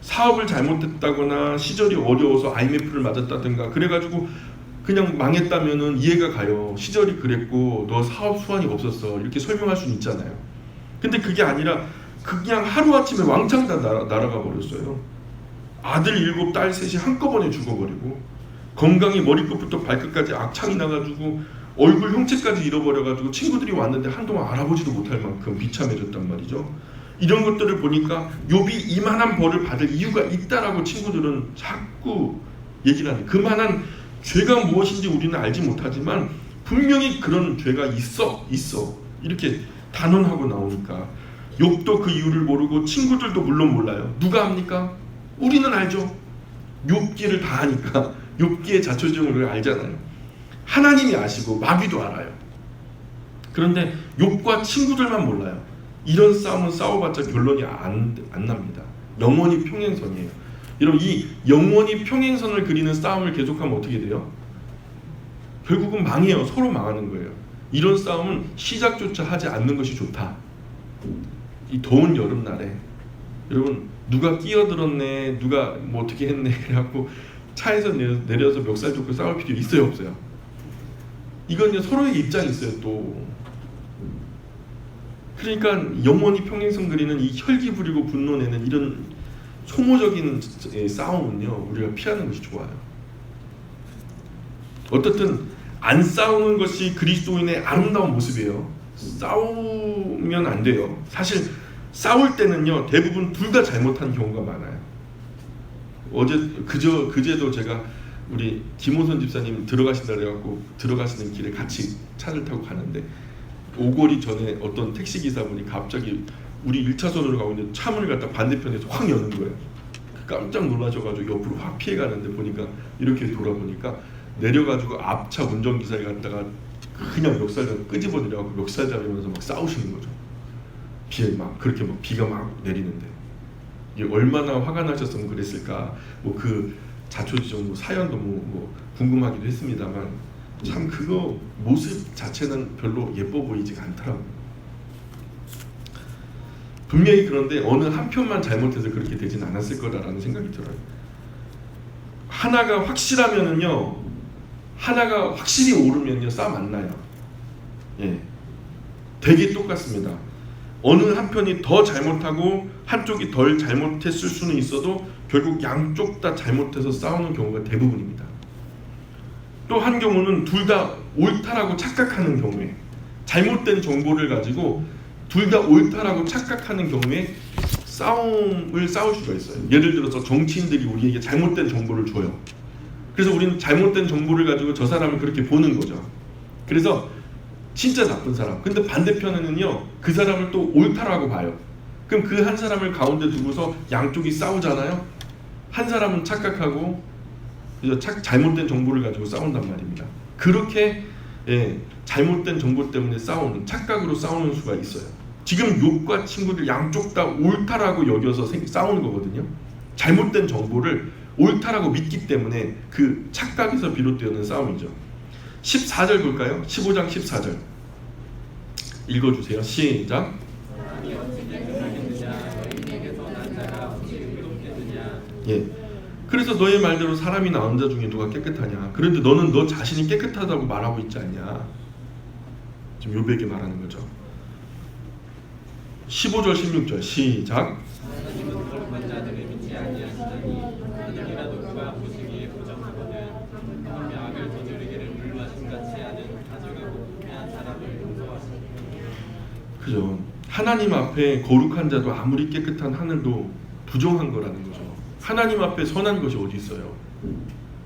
사업을 잘못했다거나 시절이 어려워서 IMF를 맞았다든가 그래가지고 그냥 망했다면은 이해가 가요. 시절이 그랬고 너 사업 수완이 없었어 이렇게 설명할 수는 있잖아요. 근데 그게 아니라 그냥 하루아침에 왕창 다 날아가 버렸어요. 아들 7, 딸 3이 한꺼번에 죽어버리고 건강이 머리끝부터 발끝까지 악창이 나가지고 얼굴 형체까지 잃어버려가지고 친구들이 왔는데 한동안 알아보지도 못할 만큼 비참해졌단 말이죠. 이런 것들을 보니까 욥이 이만한 벌을 받을 이유가 있다라고 친구들은 자꾸 얘기를 하는 그만한 죄가 무엇인지 우리는 알지 못하지만 분명히 그런 죄가 있어 이렇게 단언하고 나오니까 욥도 그 이유를 모르고 친구들도 물론 몰라요. 누가 합니까? 우리는 알죠. 욥기를 다 하니까 욥기의 자초지종을 우리가 알잖아요. 하나님이 아시고 마귀도 알아요. 그런데 욥과 친구들만 몰라요. 이런 싸움은 싸워봤자 결론이 안 납니다. 영원히 평행선이에요. 여러분, 이 영원히 평행선을 그리는 싸움을 계속하면 어떻게 돼요? 결국은 망해요. 서로 망하는 거예요. 이런 싸움은 시작조차 하지 않는 것이 좋다. 이 더운 여름날에 여러분, 누가 끼어들었네, 누가 뭐 어떻게 했네 그래갖고 차에서 내려서 멱살 잡고 싸울 필요 있어요, 없어요? 이건 서로의 입장이 있어요. 또 그러니까 영원히 평행선 그리는 이 혈기 부리고 분노 내는 이런 소모적인 싸움은요, 우리가 피하는 것이 좋아요. 어떻든 안 싸우는 것이 그리스도인의 아름다운 모습이에요. 싸우면 안 돼요. 사실 싸울 때는요, 대부분 둘 다 잘못한 경우가 많아요. 그제도 제가 우리 김호선 집사님 들어가신다 그래갖고 들어가시는 길에 같이 차를 타고 가는데 오거리 전에 어떤 택시기사분이 갑자기 우리 1차선으로 가고 있는데 차문을 갖다 반대편에서 확 여는 거예요. 깜짝 놀라셔가지고 옆으로 확 피해가는데 보니까 이렇게 돌아보니까 내려가지고 앞차 운전기사를 갖다가 그냥 멱살 끄집어 내려가고 멱살 잡으면서 막 싸우시는 거죠. 그렇게 막 비가 막 내리는데 이게 얼마나 화가 나셨으면 그랬을까. 뭐 그 자초지종 사연도 뭐 궁금하기도 했습니다만 참 그거 모습 자체는 별로 예뻐 보이지가 않더라고요. 분명히 그런데 어느 한편만 잘못해서 그렇게 되진 않았을 거다라는 생각이 들어요. 하나가 확실하면은요, 하나가 확실히 오르면요, 싸움 안 나요. 예, 되게 똑같습니다. 어느 한편이 더 잘못하고 한쪽이 덜 잘못했을 수는 있어도 결국 양쪽 다 잘못해서 싸우는 경우가 대부분입니다. 또 한 경우는 둘 다 옳다라고 착각하는 경우에, 잘못된 정보를 가지고 둘 다 옳다라고 착각하는 경우에 싸움을 싸울 수가 있어요. 예를 들어서 정치인들이 우리에게 잘못된 정보를 줘요. 그래서 우리는 잘못된 정보를 가지고 저 사람을 그렇게 보는 거죠. 그래서 진짜 나쁜 사람. 근데 반대편에는요, 그 사람을 또 옳다라고 봐요. 그럼 그 한 사람을 가운데 두고서 양쪽이 싸우잖아요. 한 사람은 착각하고 잘못된 정보를 가지고 싸운단 말입니다. 그렇게 잘못된 정보 때문에 싸우는, 착각으로 싸우는 수가 있어요. 지금 욥과 친구들 양쪽 다 옳다라고 여겨서 싸우는 거거든요. 잘못된 정보를 옳다라고 믿기 때문에 그 착각에서 비롯되는 싸움이죠. 14절 볼까요? 15장 14절 읽어주세요. 시작. 예. 그래서 너의 말대로 사람이 낳은 자 중에 누가 깨끗하냐? 그런데 너는 너 자신이 깨끗하다고 말하고 있지 않냐? 지금 욥에게 말하는 거죠. 15절 16절 시작. 그죠. 하나님 앞에 거룩한 자도 아무리 깨끗한 하늘도 부정한 거라는 거죠. 하나님 앞에 선한 것이 어디 있어요?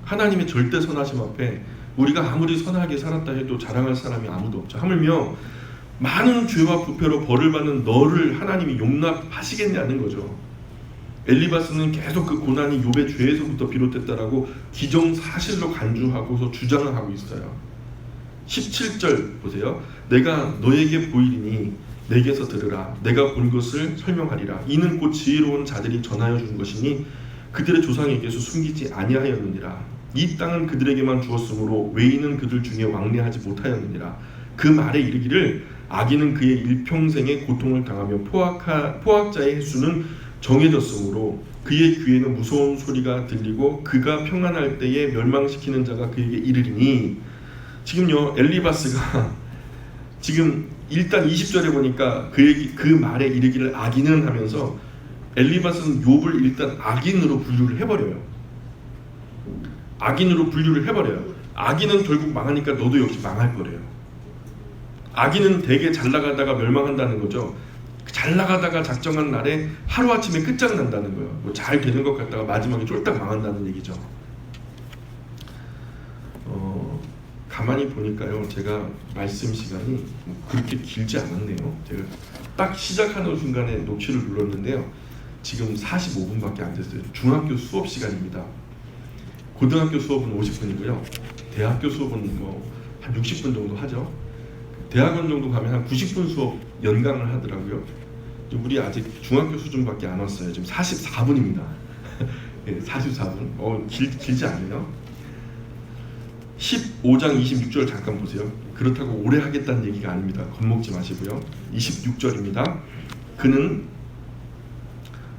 하나님의 절대 선하심 앞에 우리가 아무리 선하게 살았다 해도 자랑할 사람이 아무도 없죠. 하물며 많은 죄와 부패로 벌을 받는 너를 하나님이 용납하시겠냐는 거죠. 엘리바스는 계속 그 고난이 욥의 죄에서부터 비롯됐다라고 기정사실로 간주하고서 주장을 하고 있어요. 17절 보세요. 내가 너에게 보이리니 내게서 들으라. 내가 본 것을 설명하리라. 이는 곧 지혜로운 자들이 전하여 준 것이니 그들의 조상에게서 숨기지 아니하였느니라. 이 땅은 그들에게만 주었으므로 외인은 그들 중에 왕래하지 못하였느니라. 그 말에 이르기를 악인은 그의 일평생의 고통을 당하며 포악자의 횟수는 정해졌으므로 그의 귀에는 무서운 소리가 들리고 그가 평안할 때에 멸망시키는 자가 그에게 이르리니. 지금요, 엘리바스가 지금 일단 20절에 보니까 그 말에 이르기를 악인은 하면서 엘리바스는 욥을 일단 악인으로 분류를 해버려요. 악인으로 분류를 해버려요. 악인은 결국 망하니까 너도 역시 망할 거래요. 악인은 되게 잘 나가다가 멸망한다는 거죠. 잘 나가다가 작정한 날에 하루아침에 끝장난다는 거예요. 뭐 잘 되는 것 같다가 마지막에 쫄딱 망한다는 얘기죠. 가만히 보니까요, 제가 말씀 시간이 그렇게 길지 않았네요. 제가 딱 시작하는 순간에 녹취를 눌렀는데요, 지금 45분밖에 안 됐어요. 중학교 수업 시간입니다. 고등학교 수업은 50분이고요. 대학교 수업은 뭐 한 60분 정도 하죠. 대학원 정도 가면 한 90분 수업 연강을 하더라고요. 우리 아직 중학교 수준밖에 안 왔어요. 지금 44분입니다. 네, 44분. 길지 않아요? 15장 26절 잠깐 보세요. 그렇다고 오래 하겠다는 얘기가 아닙니다. 겁먹지 마시고요. 26절입니다. 그는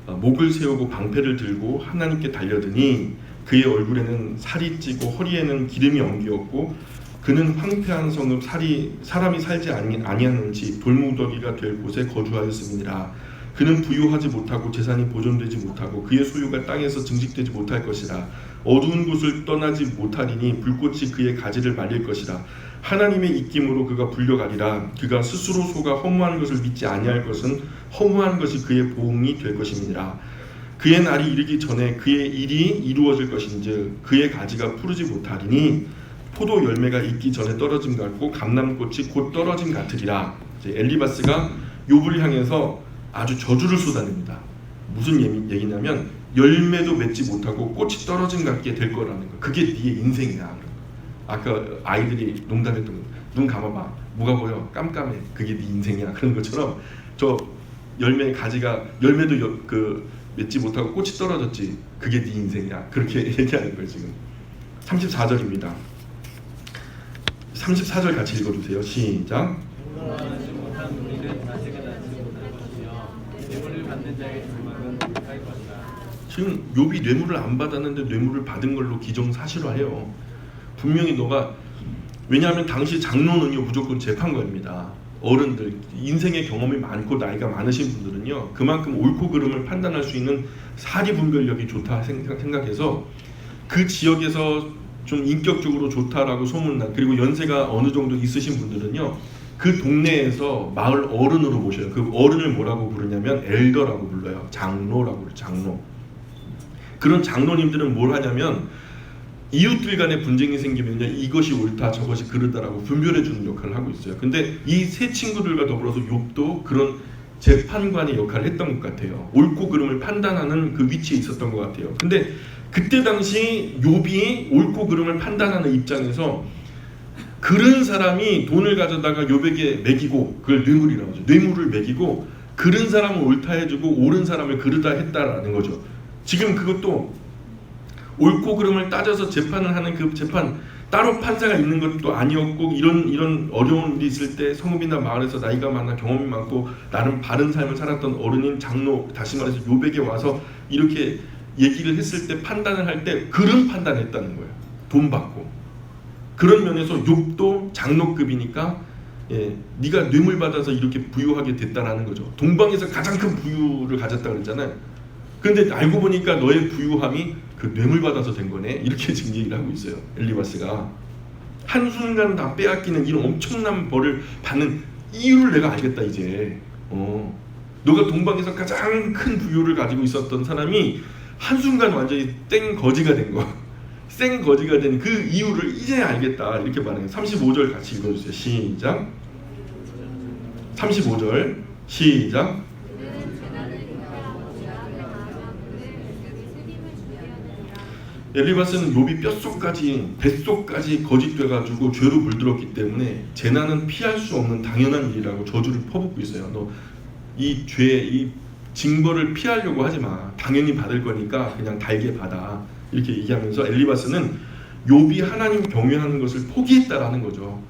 목을 세우고 방패를 들고 하나님께 달려드니 그의 얼굴에는 살이 찌고 허리에는 기름이 엉기었고 그는 황폐한 성읍 사람이 살지 아니하는지 돌무더기가 될 곳에 거주하였음이니라. 그는 부유하지 못하고 재산이 보존되지 못하고 그의 소유가 땅에서 증식되지 못할 것이라. 어두운 곳을 떠나지 못하리니 불꽃이 그의 가지를 말릴 것이라. 하나님의 입김으로 그가 불려가리라. 그가 스스로 속아 허무한 것을 믿지 아니할 것은 허무한 것이 그의 보응이 될 것임이니라. 그의 날이 이르기 전에 그의 일이 이루어질 것인즉 그의 가지가 푸르지 못하리니 포도 열매가 익기 전에 떨어짐 같고 감람꽃이 곧 떨어짐 같으리라. 엘리바스가 욥을 향해서 아주 저주를 쏟아냅니다. 무슨 얘기냐면 열매도 맺지 못하고 꽃이 떨어짐 같게 될 거라는 거. 그게 네 인생이야. 아까 아이들이 농담했던 거. 눈 감아봐. 뭐가 보여? 깜깜해. 그게 네 인생이야. 그런 것처럼 저 열매 가지가 열매도 맺지 못하고 꽃이 떨어졌지. 그게 네 인생이야. 그렇게 얘기하는 거예요 지금. 34절입니다. 34절 같이 읽어주세요. 시작. 하지 못한 우리는 자식을 낳지 못할 것이며 뇌물을 받는 자의 조망은 못할 것이다. 지금 욥이 뇌물을 안 받았는데 뇌물을 받은 걸로 기정사실화해요. 분명히 너가 왜냐하면 당시 장로는요 무조건 재판관입니다. 어른들 인생의 경험이 많고 나이가 많으신 분들은요 그만큼 옳고 그름을 판단할 수 있는 사리 분별력이 좋다 생각해서 그 지역에서 좀 인격적으로 좋다라고 소문난 그리고 연세가 어느 정도 있으신 분들은요 그 동네에서 마을 어른으로 모셔요. 그 어른을 뭐라고 부르냐면 엘더라고 불러요. 장로라고 그래요. 장로. 그런 장로님들은 뭘 하냐면 이웃들 간에 분쟁이 생기면요 이것이 옳다 저것이 그르다라고 분별해 주는 역할을 하고 있어요. 근데 이 세 친구들과 더불어서 욥도 그런 재판관의 역할을 했던 것 같아요. 옳고 그름을 판단하는 그 위치에 있었던 것 같아요. 근데 그때 당시 욥이 옳고 그름을 판단하는 입장에서 그른 사람이 돈을 가져다가 욥에게 매기고 그걸 뇌물이라고 하죠. 뇌물을 매기고 그른 사람을 옳다 해주고 옳은 사람을 그르다 했다라는 거죠. 지금 그것도 옳고 그름을 따져서 재판을 하는 그 재판 따로 판사가 있는 것도 아니었고 이런 어려운 일이 있을 때 성읍이나 마을에서 나이가 많아 경험이 많고 나름 바른 삶을 살았던 어른인 장로 다시 말해서 욥에게 와서 이렇게 얘기를 했을 때 판단을 할 때 그런 판단했다는 거예요. 돈 받고 그런 면에서 욥도 장로급이니까 네가 뇌물 받아서 이렇게 부유하게 됐다라는 거죠. 동방에서 가장 큰 부유를 가졌다 그랬잖아요. 근데 알고 보니까 너의 부유함이 그 뇌물 받아서 된 거네. 이렇게 지금 얘기를 하고 있어요. 엘리바스가 한순간 다 빼앗기는 이런 엄청난 벌을 받는 이유를 내가 알겠다 이제. 너가 동방에서 가장 큰 부유를 가지고 있었던 사람이 한순간 완전히 땡 거지가 된 거. 생 거지가 된 그 이유를 이제 알겠다. 이렇게 말해요. 35절 같이 읽어주세요. 시작. 35절 시작. 엘리바스는 욥이 뼛속까지 뱃속까지 거짓돼가지고 죄로 물들었기 때문에 재난은 피할 수 없는 당연한 일이라고 저주를 퍼붓고 있어요. 너 이 죄, 이 징벌을 피하려고 하지 마. 당연히 받을 거니까 그냥 달게 받아. 이렇게 얘기하면서 엘리바스는 욥이 하나님 경외하는 것을 포기했다라는 거죠.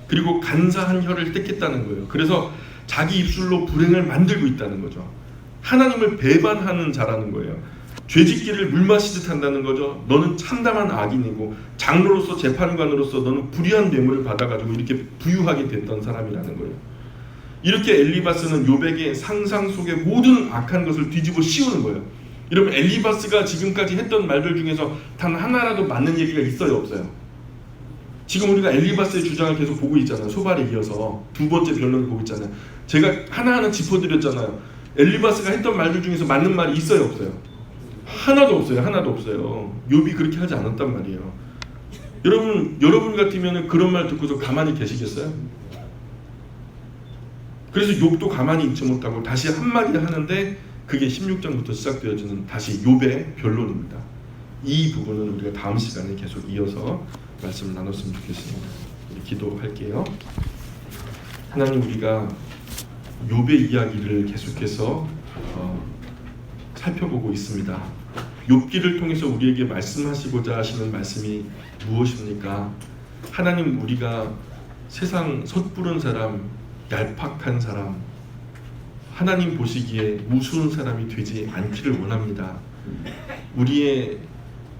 그리고 간사한 혀를 택했다는 거예요. 그래서 자기 입술로 불행을 만들고 있다는 거죠. 하나님을 배반하는 자라는 거예요. 죄짓기를 물마시듯 한다는 거죠. 너는 참담한 악인이고 장로로서 재판관으로서 너는 불의한 뇌물을 받아가지고 이렇게 부유하게 됐던 사람이라는 거예요. 이렇게 엘리바스는 욥에게 상상 속의 모든 악한 것을 뒤집어 씌우는 거예요. 여러분 엘리바스가 지금까지 했던 말들 중에서 단 하나라도 맞는 얘기가 있어요 없어요? 지금 우리가 엘리바스의 주장을 계속 보고 있잖아요. 소발에 이어서 두 번째 변론을 보고 있잖아요. 제가 하나하나 짚어드렸잖아요. 엘리바스가 했던 말들 중에서 맞는 말이 있어요 없어요? 하나도 없어요. 하나도 없어요. 욥이 그렇게 하지 않았단 말이에요. 여러분 같으면 그런 말 듣고서 가만히 계시겠어요? 그래서 욥도 가만히 있지 못하고 다시 한마디 하는데 그게 16장부터 시작되어지는 다시 욥의 변론입니다. 이 부분은 우리가 다음 시간에 계속 이어서 말씀을 나눴으면 좋겠습니다. 우리 기도할게요. 하나님, 우리가 욥의 이야기를 계속해서 살펴보고 있습니다. 욥기를 통해서 우리에게 말씀하시고자 하시는 말씀이 무엇입니까? 하나님, 우리가 세상 섣부른 사람, 얄팍한 사람, 하나님 보시기에 우스운 사람이 되지 않기를 원합니다. 우리의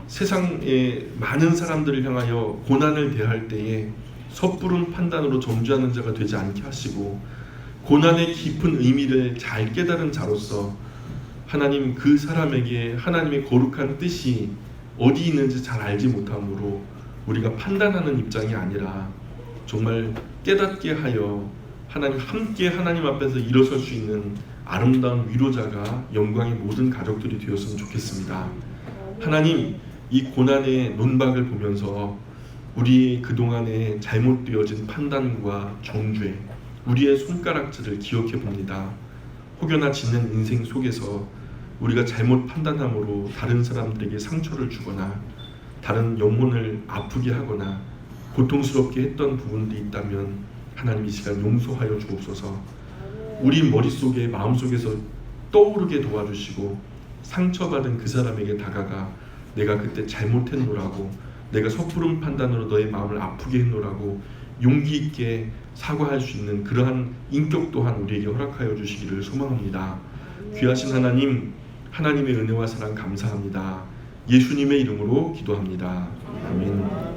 세상의 많은 사람들을 향하여 고난을 대할 때에 섣부른 판단으로 점주하는 자가 되지 않게 하시고, 고난의 깊은 의미를 잘 깨달은 자로서 하나님, 그 사람에게 하나님의 거룩한 뜻이 어디 있는지 잘 알지 못함으로 우리가 판단하는 입장이 아니라 정말 깨닫게 하여 하나님, 함께 하나님 앞에서 일어설 수 있는 아름다운 위로자가 영광의 모든 가족들이 되었으면 좋겠습니다. 하나님, 이 고난의 논박을 보면서 우리 그동안에 잘못되어진 판단과 정죄, 우리의 손가락질을 기억해 봅니다. 혹여나 지는 인생 속에서 우리가 잘못 판단함으로 다른 사람들에게 상처를 주거나 다른 영혼을 아프게 하거나 고통스럽게 했던 부분들이 있다면 하나님, 이 시간 용서하여 주옵소서. 우리 머릿속에, 마음속에서 떠오르게 도와주시고, 상처받은 그 사람에게 다가가 내가 그때 잘못했노라고, 내가 섣부른 판단으로 너의 마음을 아프게 했노라고 용기 있게 사과할 수 있는 그러한 인격 또한 우리에게 허락하여 주시기를 소망합니다. 귀하신 하나님, 하나님의 은혜와 사랑 감사합니다. 예수님의 이름으로 기도합니다. 아멘.